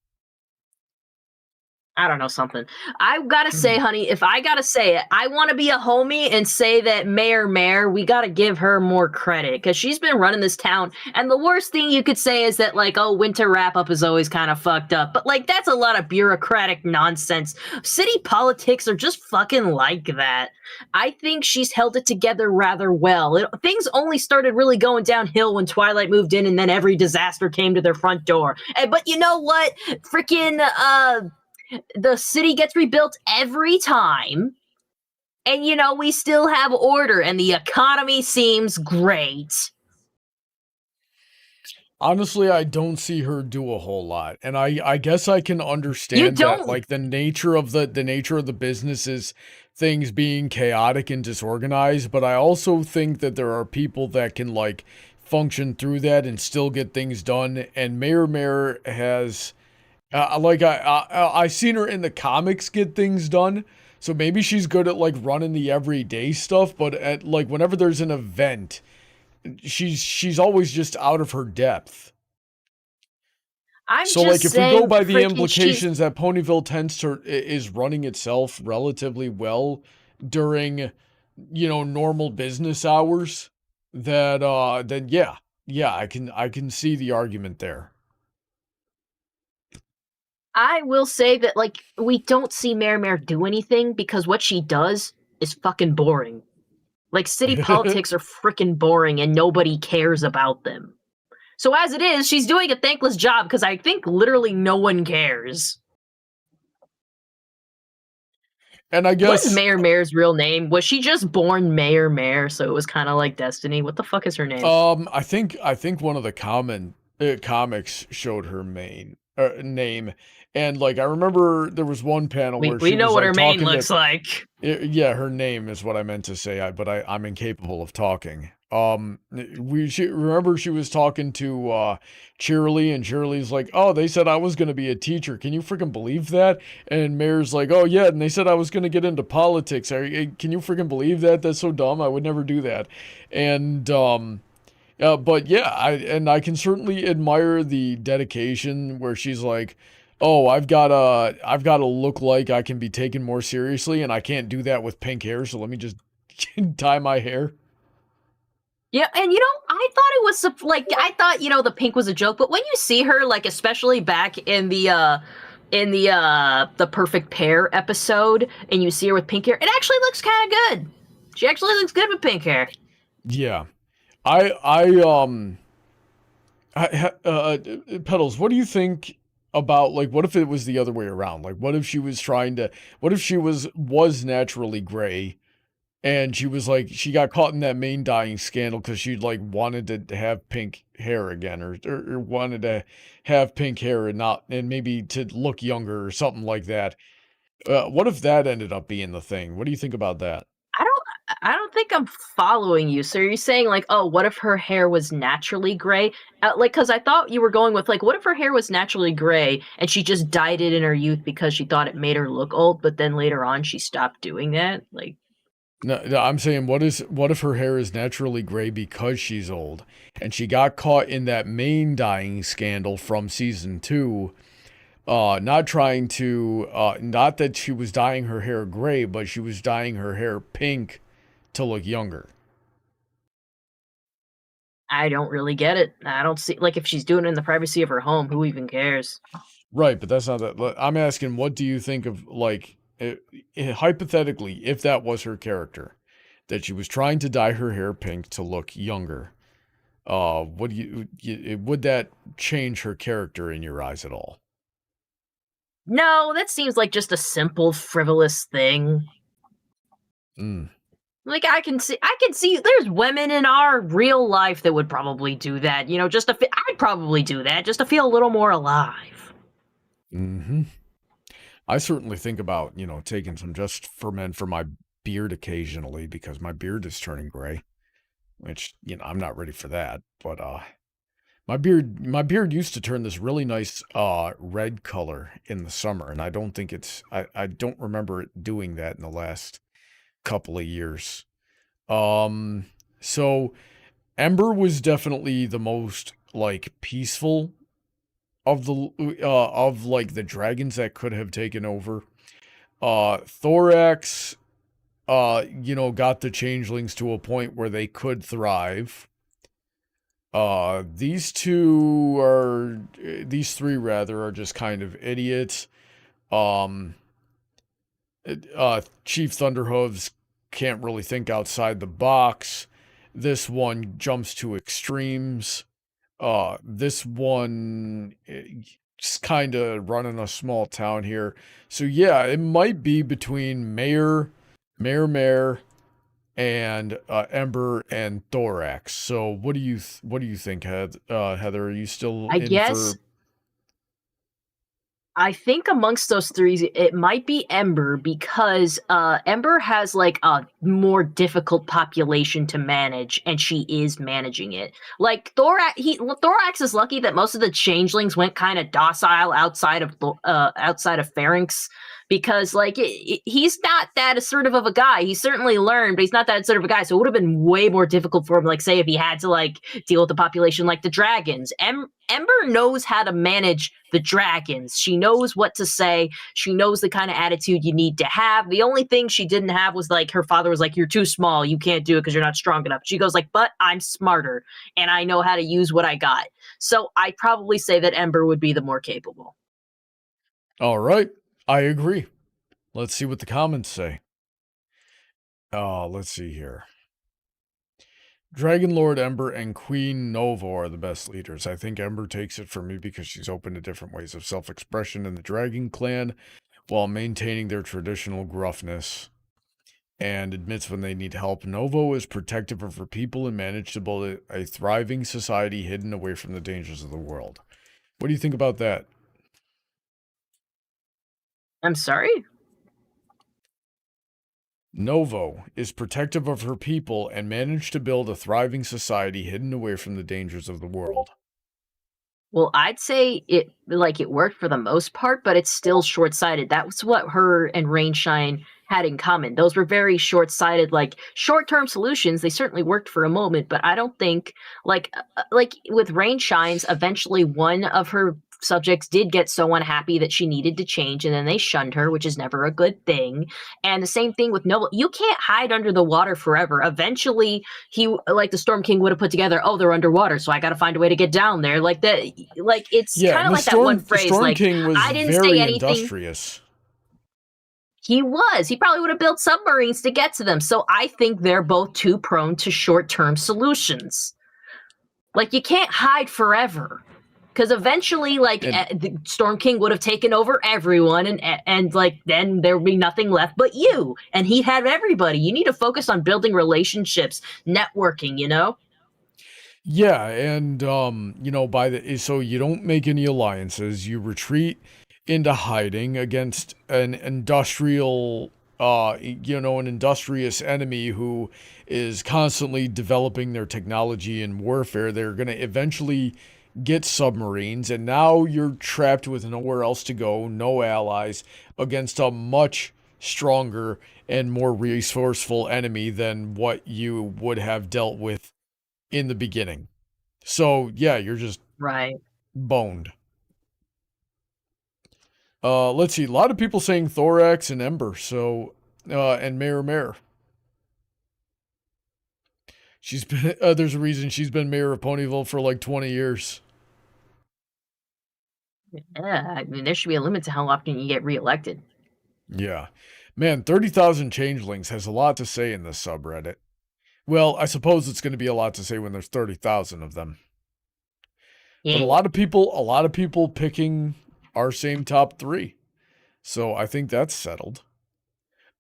I don't know, something. I gotta say, honey, if I gotta say it, I want to be a homie and say that Mayor, we gotta give her more credit because she's been running this town. And the worst thing you could say is that, like, oh, winter wrap up is always kind of fucked up. But, like, that's a lot of bureaucratic nonsense. City politics are just fucking like that. I think she's held it together rather well. Things only started really going downhill when Twilight moved in and then every disaster came to their front door. But you know what? Freaking, the city gets rebuilt every time. And, we still have order and the economy seems great. Honestly, I don't see her do a whole lot. And I guess I can understand that, like, the nature of the nature of the business is things being chaotic and disorganized, but I also think that there are people that can, like, function through that and still get things done. And Mayor has... I seen her in the comics get things done, so maybe she's good at, like, running the everyday stuff, but at, like, whenever there's an event, she's always just out of her depth. So, like, if we go by the implications that Ponyville is running itself relatively well during, normal business hours, then yeah, I can see the argument there. I will say that, like, we don't see Mayor do anything because what she does is fucking boring. Like, city politics are freaking boring and nobody cares about them. So as it is, she's doing a thankless job because I think literally no one cares. And I guess... What's Mayor's real name? Was she just born Mayor, so it was kind of like Destiny? What the fuck is her name? I think one of the comics showed her name. And, like, I remember there was one panel where we she know was, what like, her name looks like. Yeah, her name is what I meant to say, but I'm incapable of talking. Remember she was talking to Cheerilee, and Cheerilee's like, "Oh, they said I was gonna be a teacher. Can you freaking believe that?" And Mayor's like, "Oh yeah, and they said I was gonna get into politics. Can you freaking believe that? That's so dumb. I would never do that." And but yeah, I can certainly admire the dedication where she's like, "Oh, I've got to look like I can be taken more seriously, and I can't do that with pink hair, so let me just dye my hair." Yeah, and I thought it was I thought the pink was a joke, but when you see her, like, especially back in the Perfect Pair episode, and you see her with pink hair, it actually looks kind of good. She actually looks good with pink hair. Yeah, Petals, what do you think about, like, what if it was the other way around? Like, what if she was naturally gray, and she was like, she got caught in that main dyeing scandal because she, like, wanted to have pink hair again, or wanted to have pink hair and maybe to look younger or something like that. What if that ended up being the thing? What do you think about that? I don't think I'm following you. So you're saying, like, oh, what if her hair was naturally gray? Because I thought you were going with, like, what if her hair was naturally gray and she just dyed it in her youth because she thought it made her look old, but then later on she stopped doing that? Like, No, I'm saying, what if her hair is naturally gray because she's old, and she got caught in that main dyeing scandal from season 2, not that she was dyeing her hair gray, but she was dyeing her hair pink to look younger. I don't really get it. I don't see, like, if she's doing it in the privacy of her home, who even cares? Right, but that's not that. I'm asking, what do you think of, like, hypothetically, if that was her character, that she was trying to dye her hair pink to look younger, would that change her character in your eyes at all? No, that seems like just a simple, frivolous thing. Like, I can see there's women in our real life that would probably do that, I'd probably do that just to feel a little more alive. I certainly think about, taking some Just for Men for my beard occasionally, because my beard is turning gray, which, I'm not ready for that, but My beard used to turn this really nice red color in the summer, and I don't think I don't remember it doing that in the last couple of years. So Ember was definitely the most like peaceful of the dragons that could have taken over. Thorax got the changelings to a point where they could thrive. These three rather are just kind of idiots. Chief Thunderhooves can't really think outside the box. This one jumps to extremes. This one just kind of running a small town here. So yeah, it might be between Mayor, and Ember and Thorax. So what do you think, Heather? Are you still I in guess for? I think amongst those three, it might be Ember because Ember has like a more difficult population to manage, and she is managing it. Like Thorax is lucky that most of the changelings went kind of docile outside of Pharynx, because like he's not that assertive of a guy. He certainly learned, but he's not that assertive of a guy. So it would have been way more difficult for him. Like say if he had to like deal with the population like the dragons. Ember knows how to manage the dragons. She knows what to say. She knows the kind of attitude you need to have. The only thing she didn't have was like her father was like, "You're too small. You can't do it because you're not strong enough." She goes like, "But I'm smarter and I know how to use what I got." So I'd probably say that Ember would be the more capable. All right, I agree. Let's see what the comments say. Let's see here. Dragon Lord Ember and Queen Nova are the best leaders. I think Ember takes it from me because she's open to different ways of self-expression in the Dragon Clan while maintaining their traditional gruffness and admits when they need help. Nova is protective of her people and managed to build a thriving society hidden away from the dangers of the world. What do you think about that? I'm sorry? Novo is protective of her people and managed to build a thriving society hidden away from the dangers of the world. Well, I'd say it worked for the most part, but it's still short-sighted. That's what her and Rainshine had in common. Those were very short-sighted, like short-term solutions. They certainly worked for a moment, but I don't think like with Rainshine's, eventually one of her subjects did get so unhappy that she needed to change, and then they shunned her, which is never a good thing. And the same thing with Noble. You can't hide under the water forever. Eventually, the Storm King would have put together, "Oh, they're underwater, so I got to find a way to get down there." Like that, like it's kind of like that one phrase, the Storm like King was I didn't very say anything. Industrious. He was. He probably would have built submarines to get to them. So I think they're both too prone to short-term solutions. Like you can't hide forever. Because eventually, the Storm King would have taken over everyone, and like then there would be nothing left but you, and he'd have everybody. You need to focus on building relationships, networking. Yeah, and so you don't make any alliances. You retreat into hiding against an industrious enemy who is constantly developing their technology and warfare. They're going to eventually get submarines, and now you're trapped with nowhere else to go, no allies, against a much stronger and more resourceful enemy than what you would have dealt with in the beginning. So yeah, you're just Right. boned. Let's see. A lot of people saying Thorax and Ember. So and Mayor. She's been there's a reason she's been mayor of Ponyville for like 20 years. Yeah, I mean, there should be a limit to how often you get reelected. Yeah. Man, 30,000 changelings has a lot to say in this subreddit. Well, I suppose it's going to be a lot to say when there's 30,000 of them. Yeah. But a lot of people picking our same top 3. So I think that's settled.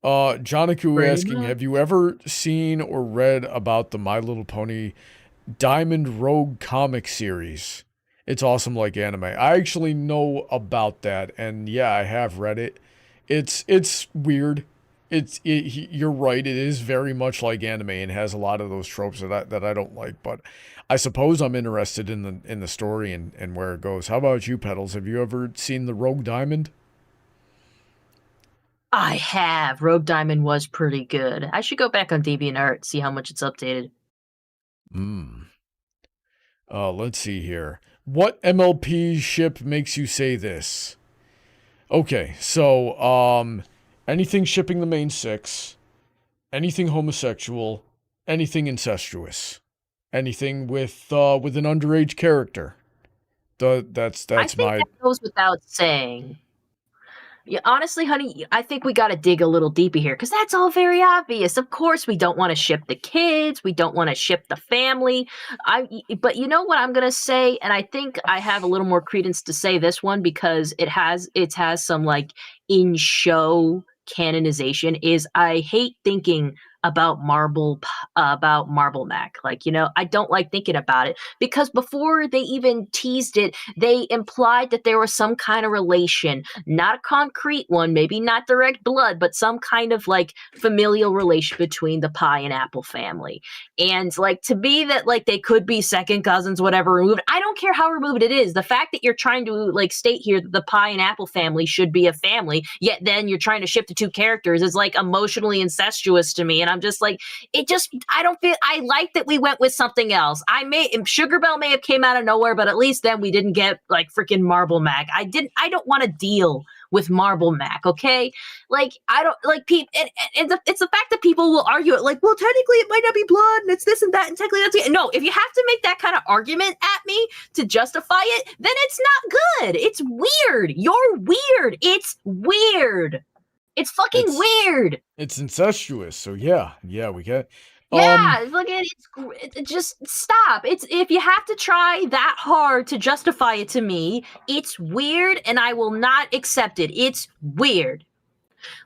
Joniku asking, have you ever seen or read about the My Little Pony Diamond Rogue comic series? It's awesome like anime. I actually know about that, and yeah, I have read it. It's weird. You're right, it is very much like anime and has a lot of those tropes that I don't like, but I suppose I'm interested in the story and where it goes. How about you, Petals? Have you ever seen the Rogue Diamond? I have. Rogue Diamond was pretty good. I should go back on DeviantArt, see how much it's updated. Let's see here. What MLP ship makes you say this? Okay, so, anything shipping the main 6, anything homosexual, anything incestuous, anything with an underage character. That's I think my... that goes without saying. Yeah, honestly, honey, I think we got to dig a little deeper here because that's all very obvious. Of course, we don't want to ship the kids. We don't want to ship the family. But you know what I'm gonna say, and I think I have a little more credence to say this one because it has some like in show canonization. Is I hate thinking about Marble Mac. Like, you know, I don't like thinking about it because before they even teased it, they implied that there was some kind of relation, not a concrete one, maybe not direct blood, but some kind of like familial relation between the Pie and Apple family. And like to be that like they could be second cousins, whatever removed, I don't care how removed it is. The fact that you're trying to like state here that the Pie and Apple family should be a family, yet then you're trying to ship the two characters is like emotionally incestuous to me. And I'm just like, I don't feel, I like that we went with something else. Sugar Bell may have came out of nowhere, but at least then we didn't get like freaking Marble Mac. I don't want to deal with Marble Mac, okay? Like, I don't, like, people, it's the fact that people will argue it, like, well, technically it might not be blood, and it's this and that, and technically that's, no, if you have to make that kind of argument at me to justify it, then it's not good. It's weird. You're weird. It's weird. It's fucking weird. It's incestuous, so yeah, we get... Yeah, look at it. Just stop. It's if you have to try that hard to justify it to me, it's weird, and I will not accept it. It's weird.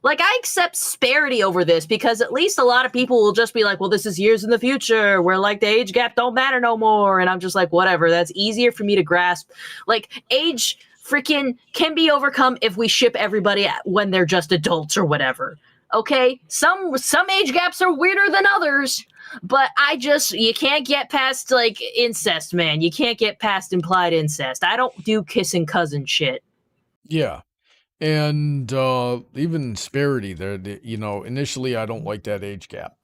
Like, I accept Sparity over this because at least a lot of people will just be like, well, this is years in the future where like the age gap don't matter no more. And I'm just like, whatever. That's easier for me to grasp. Like, age freaking can be overcome if we ship everybody when they're just adults or whatever. Okay, some age gaps are weirder than others, but you can't get past like incest, man. You can't get past implied incest. I don't do kissing cousin shit. Yeah, and even Sparity, there, you know, initially I don't like that age gap.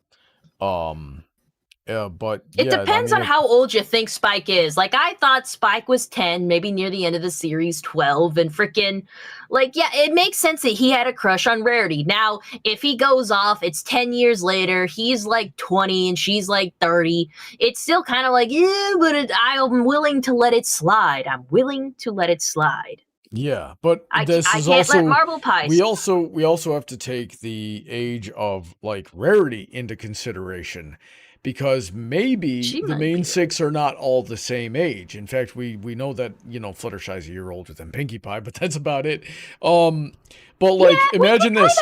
But it depends on how old you think Spike is. Like, I thought Spike was 10, maybe near the end of the series, 12, and freaking, like, yeah, it makes sense that he had a crush on Rarity. Now, if he goes off, it's 10 years later, he's like 20 and she's like 30. It's still kind of like, yeah, but I'm willing to let it slide. I'm willing to let it slide. Yeah, but I can't let Marble Pie. We also have to take the age of like Rarity into consideration. Because maybe the main 6 are not all the same age. In fact, we know that, you know, Fluttershy's a year older than Pinkie Pie, but that's about it. But like, yeah, imagine this.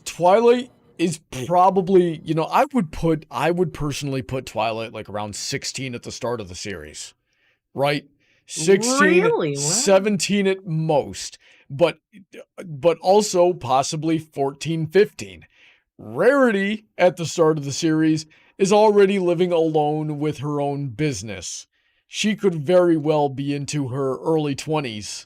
Twilight is probably, you know, I would personally put Twilight like around 16 at the start of the series, right? 16, really? 17 at most, but also possibly 14, 15. Rarity, at the start of the series, is already living alone with her own business. She could very well be into her early 20s,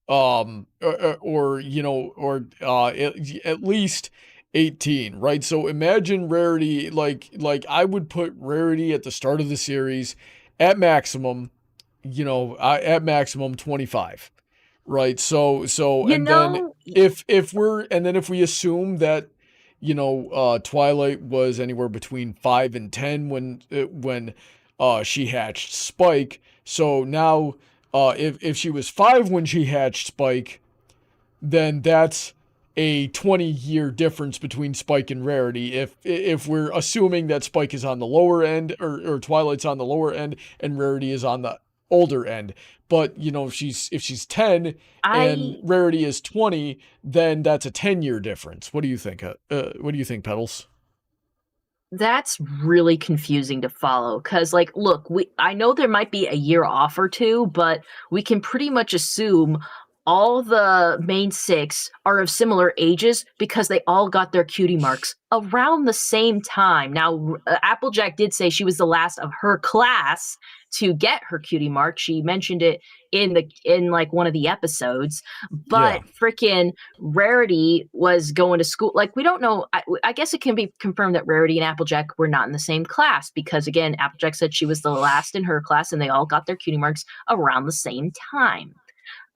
or you know, or at least 18, right? So imagine Rarity, like I would put Rarity at the start of the series at maximum, you know, at maximum 25, right? So then if we assume that, you know, Twilight was anywhere between 5 and 10 when she hatched Spike. So now, if she was 5 when she hatched Spike, then that's a 20-year difference between Spike and Rarity. If we're assuming that Spike is on the lower end, or Twilight's on the lower end, and Rarity is on the older end. But, you know, if she's 10 and Rarity is 20, then that's a 10-year difference. What do you think? What do you think, Petals? That's really confusing to follow. Because, like, look, I know there might be a year off or two, but we can pretty much assume all the main 6 are of similar ages because they all got their cutie marks around the same time. Now, Applejack did say she was the last of her class to get her cutie mark. She mentioned it in like one of the episodes, but freaking Rarity was going to school. Like, we don't know. I guess it can be confirmed that Rarity and Applejack were not in the same class because, again, Applejack said she was the last in her class and they all got their cutie marks around the same time.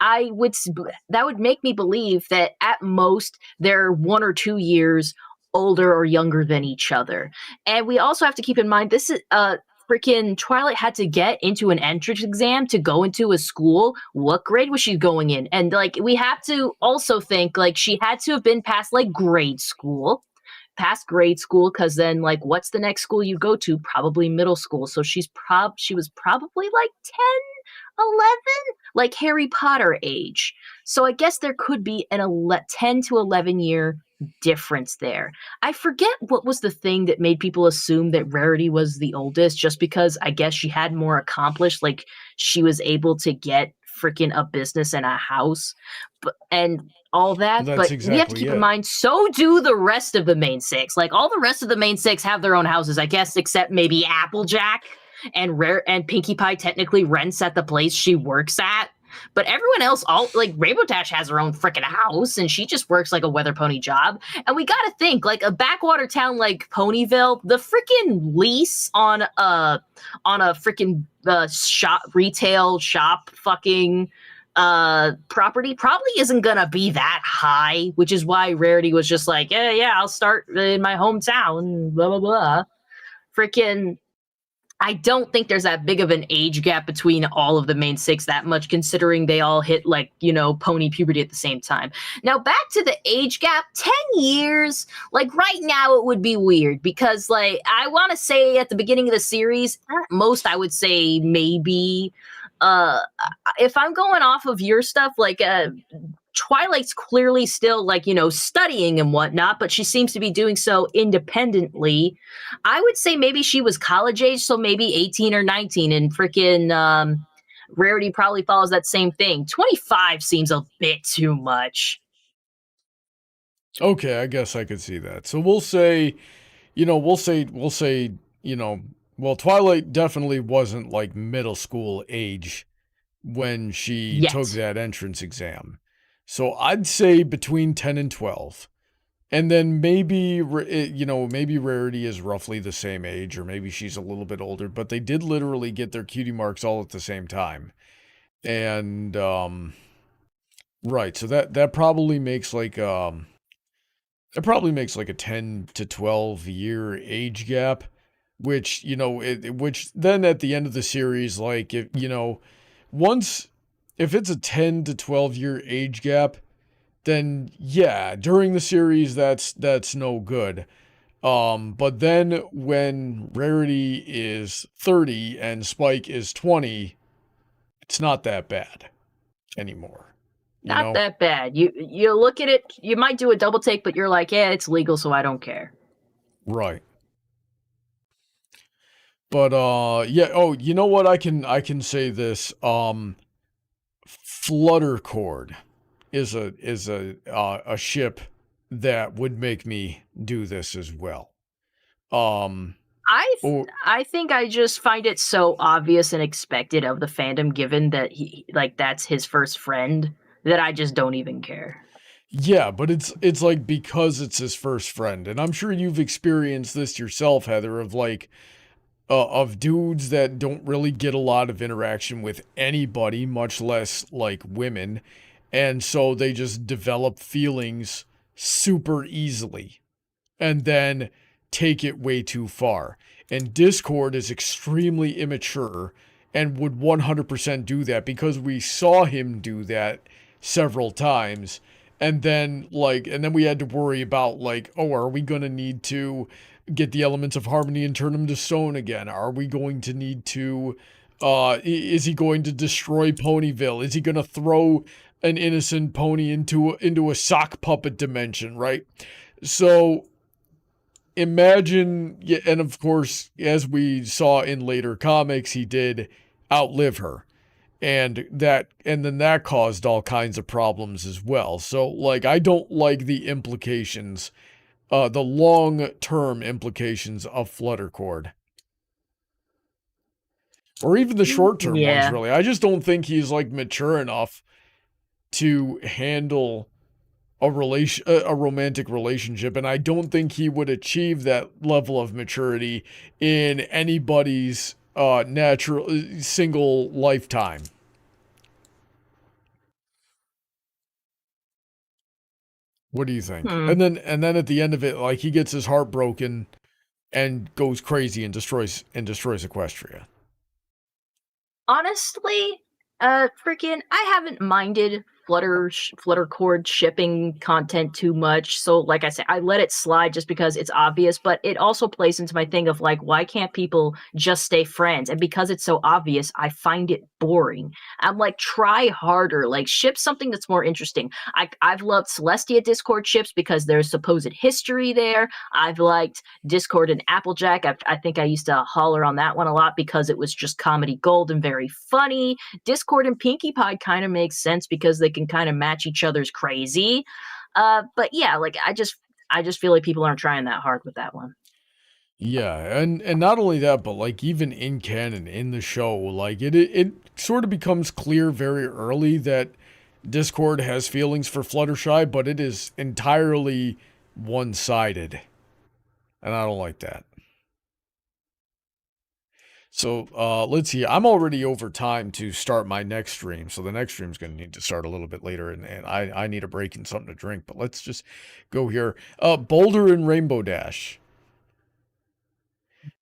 That would make me believe that at most they're 1 or 2 years older or younger than each other. And we also have to keep in mind this is freaking Twilight had to get into an entrance exam to go into a school. What grade was she going in? And like we have to also think like she had to have been past like past grade school, because then like what's the next school you go to? Probably middle school. So she was probably like 10, 11, like Harry Potter age. So I guess there could be an 10 to 11 year difference there. I forget what was the thing that made people assume that Rarity was the oldest, just because I guess she had more accomplished, like she was able to get freaking a business and a house and all that. That's but exactly we have to keep in mind, so do the rest of the main 6. Like all the rest of the main 6 have their own houses, I guess, except maybe Applejack and Pinkie Pie technically rents at the place she works at. But everyone else, all like Rainbow Dash has her own freaking house, and she just works like a weather pony job. And we gotta think, like a backwater town like Ponyville, the freaking lease on a freaking retail shop fucking property probably isn't gonna be that high, which is why Rarity was just like, yeah, I'll start in my hometown, blah blah blah. Freaking. I don't think there's that big of an age gap between all of the main 6 that much, considering they all hit like, pony puberty at the same time. Now back to the age gap, 10 years, like right now it would be weird because like I want to say at the beginning of the series, at most I would say maybe if I'm going off of your stuff, like Twilight's clearly still like, studying and whatnot, but she seems to be doing so independently. I would say maybe she was college age, so maybe 18 or 19, and freaking Rarity probably follows that same thing. 25 seems a bit too much. Okay, I guess I could see that. So we'll say, Twilight definitely wasn't like middle school age when she took that entrance exam. So I'd say between 10 and 12. And then maybe Rarity is roughly the same age, or maybe she's a little bit older, but they did literally get their cutie marks all at the same time. And, right, so that probably makes like, a 10 to 12 year age gap, which, which then at the end of the series, like, if it's a 10 to 12 year age gap, then yeah, during the series that's no good. But then when Rarity is 30 and Spike is 20, it's not that bad anymore. Not that bad. You look at it, you might do a double take, but you're like, yeah, it's legal, so I don't care. Right. But yeah, oh, you know what, I can say this. Fluttercord is a ship that would make me do this as well. I think I just find it so obvious and expected of the fandom, given that that's his first friend, that I just don't even care. Yeah, but it's like because it's his first friend, and I'm sure you've experienced this yourself, Heather, of like of dudes that don't really get a lot of interaction with anybody, much less like women. And so they just develop feelings super easily and then take it way too far. And Discord is extremely immature and would 100% do that because we saw him do that several times. And then we had to worry about like, oh, are we going to need to get the elements of harmony and turn them to stone again? Are we going to need to, is he going to destroy Ponyville? Is he going to throw an innocent pony into a sock puppet dimension, right? So imagine, and of course, as we saw in later comics, he did outlive her. And then that caused all kinds of problems as well. So, like, I don't like the implications, the long-term implications of Fluttercord. Or even the short-term ones, really. I just don't think he's, like, mature enough to handle a romantic relationship, and I don't think he would achieve that level of maturity in anybody's natural single lifetime. What do you think? And then at the end of it, like, he gets his heart broken and goes crazy and destroys Equestria. Honestly, freaking, I haven't minded Fluttercord shipping content too much. So, like I said, I let it slide just because it's obvious, but it also plays into my thing of, like, why can't people just stay friends? And because it's so obvious, I find it boring. I'm like, try harder, like, ship something that's more interesting. I've loved Celestia Discord ships because there's supposed history there. I've liked Discord and Applejack. I think I used to holler on that one a lot because it was just comedy gold and very funny. Discord and Pinkie Pie kind of makes sense because they can kind of match each other's crazy. But yeah, like, I just feel like people aren't trying that hard with that one. Yeah, and not only that, but, like, even in canon, in the show, like, it sort of becomes clear very early that Discord has feelings for Fluttershy, but it is entirely one-sided. And I don't like that. So, let's see. I'm already over time to start my next stream, so the next stream's going to need to start a little bit later, and I need a break and something to drink, but let's just go here. Boulder and Rainbow Dash.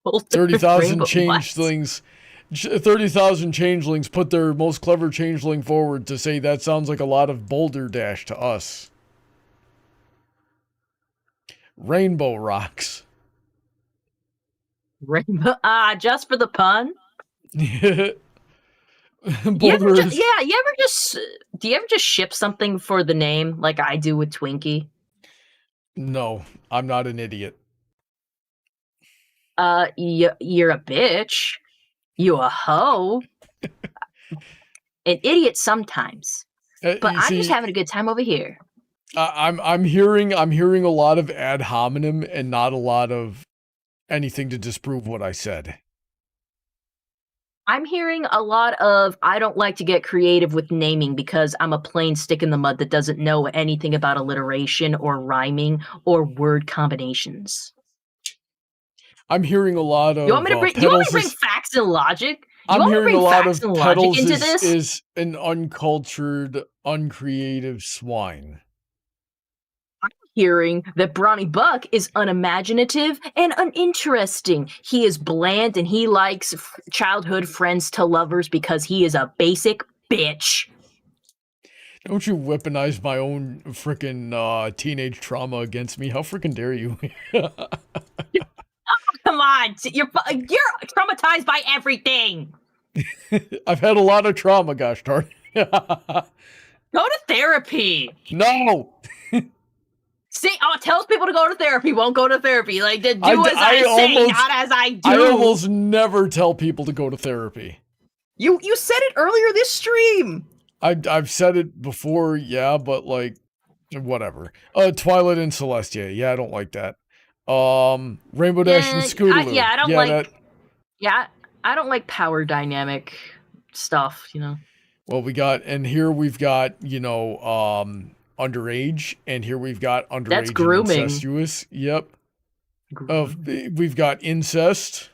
30,000 changelings. 30,000 changelings put their most clever changeling forward to say that sounds like a lot of Boulder Dash to us. Rainbow Rocks. Rainbow, just for the pun. Do you ever just ship something for the name like I do with Twinkie? No, I'm not an idiot. You're a bitch. You a hoe. An idiot sometimes. But I'm just having a good time over here. I'm hearing a lot of ad hominem and not a lot of anything to disprove what I said. I'm hearing a lot of, I don't like to get creative with naming because I'm a plain stick in the mud that doesn't know anything about alliteration or rhyming or word combinations. I'm hearing a lot of. You want me to bring facts and logic? I'm hearing a lot of Petals is an uncultured, uncreative swine. Hearing that Brawny Buck is unimaginative and uninteresting. He is bland and he likes childhood friends to lovers because he is a basic bitch. Don't you weaponize my own frickin' teenage trauma against me. How frickin' dare you? Oh, come on. You're traumatized by everything. I've had a lot of trauma, gosh darn. Go to therapy. No. See, tells people to go to therapy, won't go to therapy. Like, do as I say, not as I do. I almost never tell people to go to therapy. You said it earlier this stream. I've said it before, yeah, but, like, whatever. Twilight and Celestia, yeah, I don't like that. Rainbow Dash and Scootaloo. I don't like power dynamic stuff, you know. Well, we've got, you know, underage, and here we've got underage. That's grooming. And incestuous. Yep. We've got incest.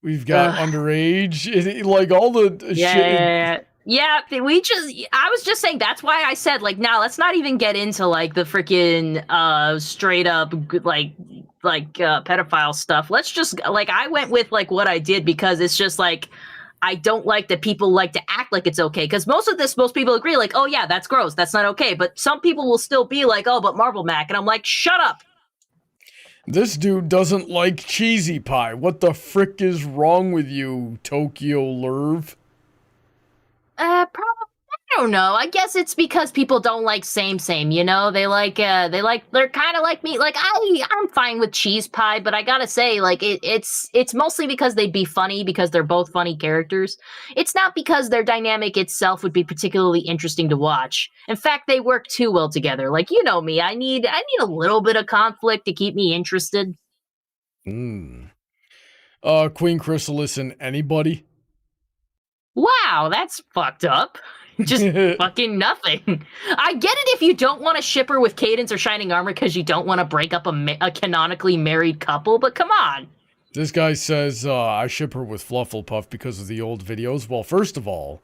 We've got underage. Like, all the shit. Yeah, I was just saying, that's why I said, like, now let's not even get into, like, the freaking straight up like pedophile stuff. Let's just, like, I went with, like, what I did because it's just like, I don't like that people like to act like it's okay. Because most people agree, like, oh yeah, that's gross, that's not okay. But some people will still be like, oh, but Marble Mac. And I'm like, shut up. This dude doesn't like cheesy pie. What the frick is wrong with you, Tokyo Lerv? Problematic don't know. I guess it's because people don't like same, you know? They're kind of like me. Like, I'm fine with cheese pie, but I gotta say, like, it's mostly because they'd be funny because they're both funny characters. It's not because their dynamic itself would be particularly interesting to watch. In fact, they work too well together. Like, you know me, I need a little bit of conflict to keep me interested. Queen Chrysalis and anybody? Wow, that's fucked up. Just fucking nothing. I get it if you don't want to ship her with Cadence or Shining Armor because you don't want to break up a canonically married couple, but come on. This guy says, I ship her with Flufflepuff because of the old videos. Well, first of all,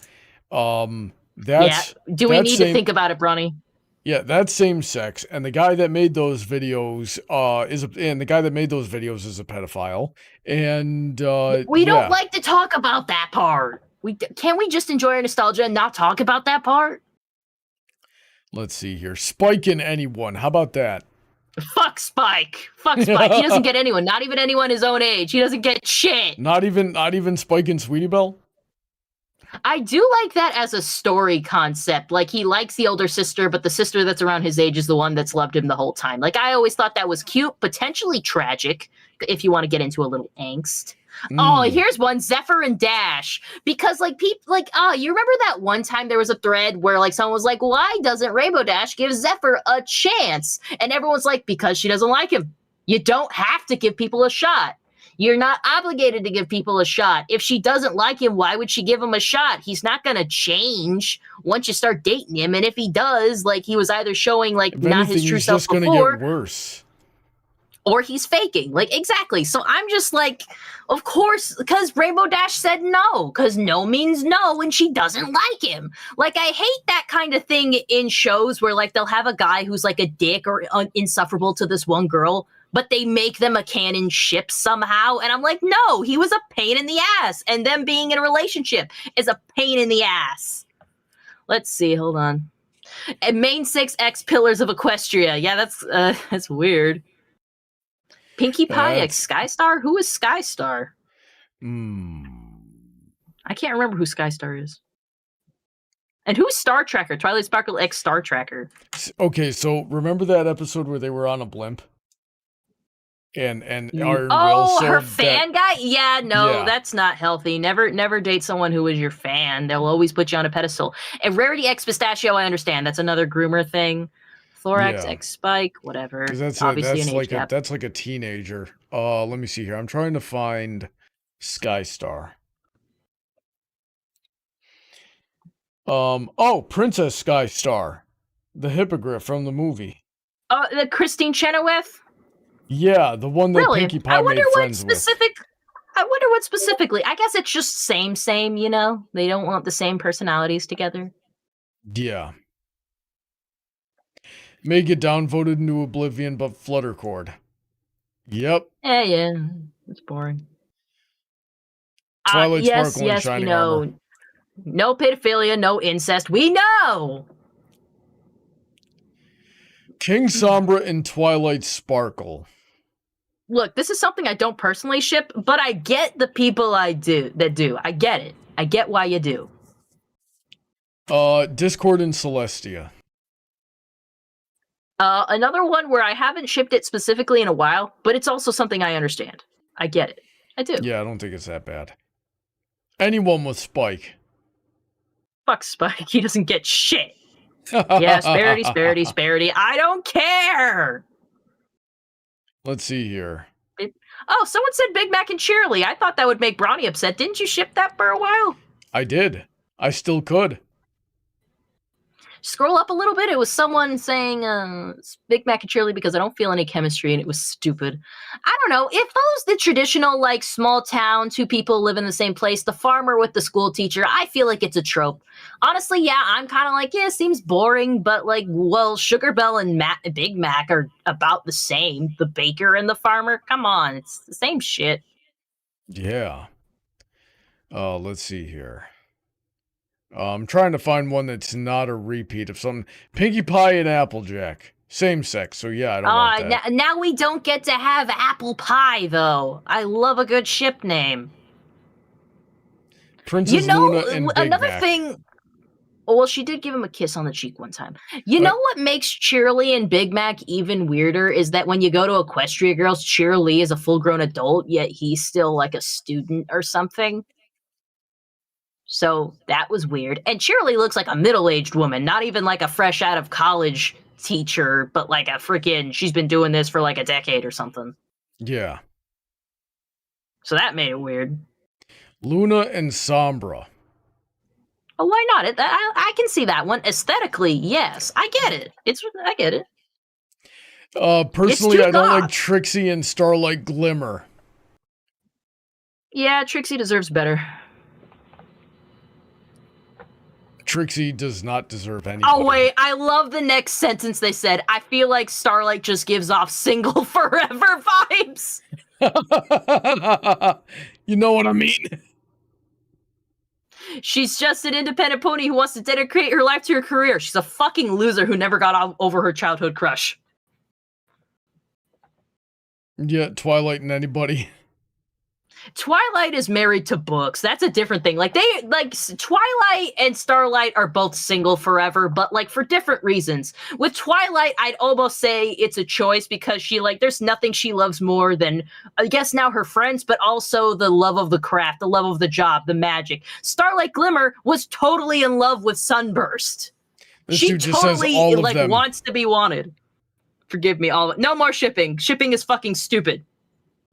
that's... Yeah, do we need to think about it, Brawny? Yeah, that's same sex, and the guy that made those videos is a pedophile, and we don't like to talk about that part. Can't we just enjoy our nostalgia and not talk about that part? Let's see here. Spike in anyone. How about that? Fuck Spike. Fuck Spike. He doesn't get anyone. Not even anyone his own age. He doesn't get shit. Not even Spike and Sweetie Belle? I do like that as a story concept. Like, he likes the older sister, but the sister that's around his age is the one that's loved him the whole time. Like, I always thought that was cute, potentially tragic, if you want to get into a little angst. Oh, here's one, Zephyr and Dash. Because, like, you remember that one time there was a thread where, like, someone was like, why doesn't Rainbow Dash give Zephyr a chance? And everyone's like, because she doesn't like him. You don't have to give people a shot. You're not obligated to give people a shot. If she doesn't like him, why would she give him a shot? He's not going to change once you start dating him. And if he does, like, he was either showing, like, not his true self before. He's just going to get worse. Or he's faking. Like, exactly. So I'm just like, of course, because Rainbow Dash said no. Because no means no, and she doesn't like him. Like, I hate that kind of thing in shows where, like, they'll have a guy who's, like, a dick or insufferable to this one girl, but they make them a canon ship somehow. And I'm like, no, he was a pain in the ass. And them being in a relationship is a pain in the ass. Let's see. Hold on. And main 6X Pillars of Equestria. Yeah, that's weird. Pinkie Pie X Skystar? Who is Skystar? I can't remember who Skystar is. And who's Star Tracker? Twilight Sparkle X Star Tracker. Okay, so remember that episode where they were on a blimp? And her fan guy? Yeah, no, that's not healthy. Never date someone who is your fan. They'll always put you on a pedestal. And Rarity X Pistachio, I understand. That's another groomer thing. Thorax X Spike, whatever. That's obviously an age like gap. That's like a teenager. Let me see here. I'm trying to find Skystar. Princess Skystar, the hippogriff from the movie. Oh, the Christine Chenoweth? Yeah, the one that Pinkie Pie made friends with. I wonder what specifically. I guess it's just same, you know? They don't want the same personalities together. Yeah. May get downvoted into oblivion, but Fluttercord. Yep. Yeah. It's boring. Twilight Sparkle and Shining Armor. No pedophilia, no incest. We know! King Sombra and Twilight Sparkle. Look, this is something I don't personally ship, but I get the people that do. I get it. I get why you do. Discord and Celestia. Another one where I haven't shipped it specifically in a while, but it's also something I understand. I get it. I do. Yeah, I don't think it's that bad. Anyone with Spike. Fuck Spike. He doesn't get shit. Yeah, Sparity. I don't care! Let's see here. Oh, someone said Big Mac and Cheerly. I thought that would make Brawny upset. Didn't you ship that for a while? I did. I still could. Scroll up a little bit. It was someone saying Big Mac and Cheerly because I don't feel any chemistry, and it was stupid. I don't know. It follows the traditional, like, small town, two people live in the same place, the farmer with the school teacher. I feel like it's a trope. Honestly, yeah, I'm kind of like, yeah, it seems boring, but, like, well, Sugar Belle and Big Mac are about the same. The baker and the farmer, come on, it's the same shit. Yeah. Let's see here. I'm trying to find one that's not a repeat of something. Pinkie Pie and Applejack. Same sex, so yeah, I don't want that. Now we don't get to have apple pie, though. I love a good ship name. Princess Luna and Big another Mac. thing... Oh, well, she did give him a kiss on the cheek one time. You know what makes Cheerly and Big Mac even weirder is that when you go to Equestria Girls, Cheerly is a full-grown adult, yet he's still like a student or something. So that was weird. And Cheerly looks like a middle-aged woman, not even like a fresh out of college teacher, but like a freaking, she's been doing this for like a decade or something. Yeah. So that made it weird. Luna and Sombra. Oh, why not? I can see that one. Aesthetically, yes. I get it. I get it. Personally, I don't like Trixie and Starlight Glimmer. Yeah, Trixie deserves better. Trixie does not deserve anything. Oh, wait. I love the next sentence they said. I feel like Starlight just gives off single forever vibes. You know what I mean? She's just an independent pony who wants to dedicate her life to her career. She's a fucking loser who never got over her childhood crush. Yeah, Twilight and anybody. Twilight is married to books. That's a different thing. Like Twilight and Starlight are both single forever, but like for different reasons. With Twilight, I'd almost say it's a choice because there's nothing she loves more than, I guess now her friends, but also the love of the craft, the love of the job, the magic. Starlight Glimmer was totally in love with Sunburst. She totally wants to be wanted. Forgive me, no more shipping. Shipping is fucking stupid.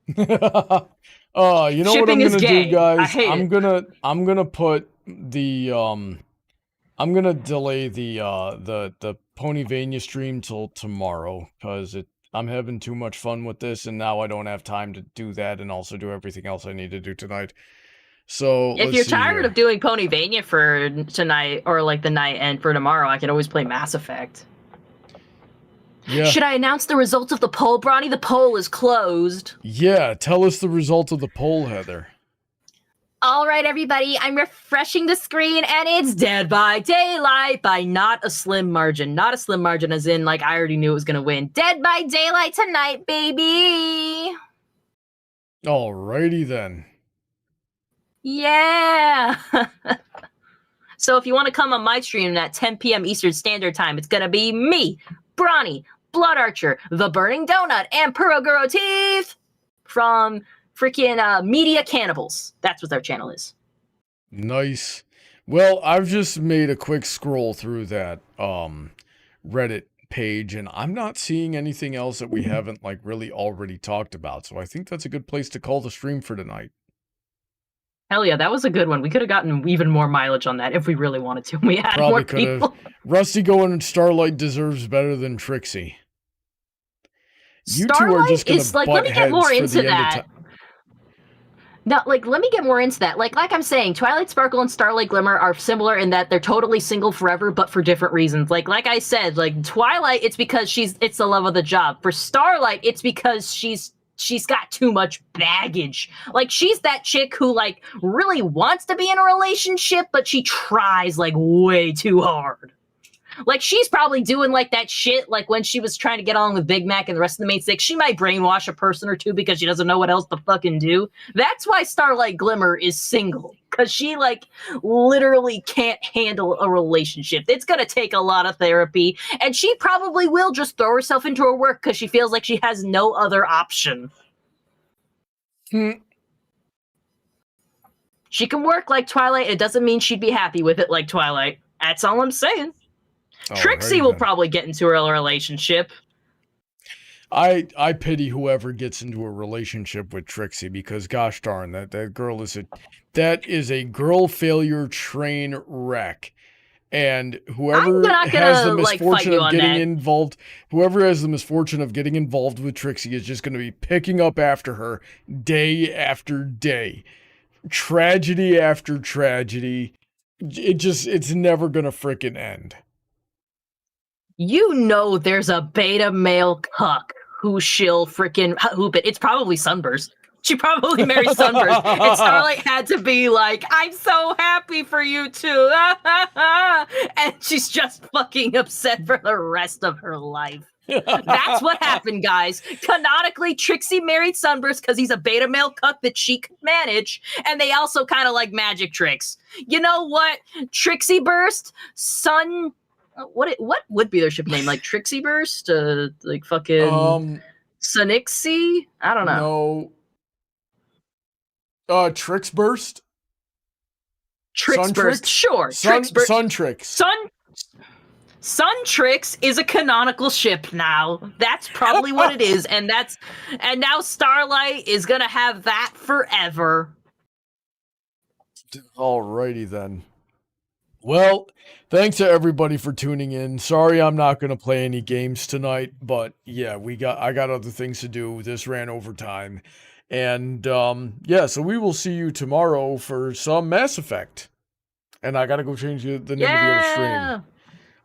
You know what I'm gonna do, guys? I hate it. I'm gonna put the I'm gonna delay the Ponyvania stream till tomorrow because I'm having too much fun with this, and now I don't have time to do that and also do everything else I need to do tonight. So if you're tired of doing Ponyvania for tonight or like the night and for tomorrow, I can always play Mass Effect. Yeah. Should I announce the results of the poll, Brawny? The poll is closed. Yeah, tell us the result of the poll, Heather. All right, everybody, I'm refreshing the screen, and it's Dead by Daylight by not a slim margin. Not a slim margin as in, like, I already knew it was going to win. Dead by Daylight tonight, baby! Alrighty, then. Yeah! So if you want to come on my stream at 10 p.m. Eastern Standard Time, it's going to be me, Brawny, Blood Archer, The Burning Donut, and Puroguro Teeth from freaking Media Cannibals. That's what their channel is. Nice. Well, I've just made a quick scroll through that Reddit page, and I'm not seeing anything else that we haven't like really already talked about. So I think that's a good place to call the stream for tonight. Hell yeah, that was a good one. We could have gotten even more mileage on that if we really wanted to. We had Probably more could people. have. Rusty going and Starlight deserves better than Trixie. You Starlight two are just gonna is like, butt let me get heads more for into the end of that. No, like, let me get more into that. Like I'm saying, Twilight Sparkle and Starlight Glimmer are similar in that they're totally single forever, but for different reasons. Like I said, like Twilight, it's because it's the love of the job. For Starlight, it's because she's got too much baggage. Like, she's that chick who, like, really wants to be in a relationship, but she tries, like, way too hard. Like, she's probably doing, like, that shit, like, when she was trying to get along with Big Mac and the rest of the main six. She might brainwash a person or two because she doesn't know what else to fucking do. That's why Starlight Glimmer is single. Because she, like, literally can't handle a relationship. It's gonna take a lot of therapy. And she probably will just throw herself into her work because she feels like she has no other option. She can work like Twilight. It doesn't mean she'd be happy with it like Twilight. That's all I'm saying. Trixie will probably get into a relationship. I pity whoever gets into a relationship with Trixie because gosh darn, that girl is a girl failure train wreck. And whoever has the misfortune of getting involved, whoever has the misfortune of getting involved with Trixie is just going to be picking up after her day after day. Tragedy after tragedy. It's never going to frickin' end. You know there's a beta male cuck who she'll frickin' hoop it. It's probably Sunburst. She probably married Sunburst. And Starlight had to be like, I'm so happy for you two. And she's just fucking upset for the rest of her life. That's what happened, guys. Canonically, Trixie married Sunburst because he's a beta male cuck that she could manage, and they also kind of like magic tricks. You know what? Trixie Burst, what would be their ship name? Like Trixie Burst? Like fucking Sunixie? I don't know. No. Trix Burst? Trix Burst, sure. Trix Burst. Suntrix. Suntrix is a canonical ship now. That's probably what it is, and now Starlight is gonna have that forever. Alrighty then. Well, thanks to everybody for tuning in. Sorry I'm not gonna play any games tonight, but yeah, I got other things to do. This ran over time. And yeah, so we will see you tomorrow for some Mass Effect. And I gotta go change the name of the other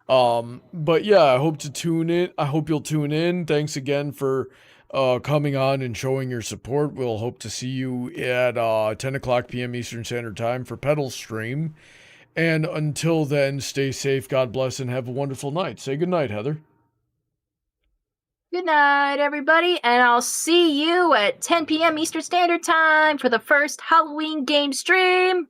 stream. But yeah, I hope you'll tune in. Thanks again for coming on and showing your support. We'll hope to see you at 10 o'clock p.m. Eastern Standard Time for Petals stream. And until then, stay safe, God bless, and have a wonderful night. Say good night, Heather. Good night, everybody, and I'll see you at 10 p.m. Eastern Standard Time for the first Halloween game stream.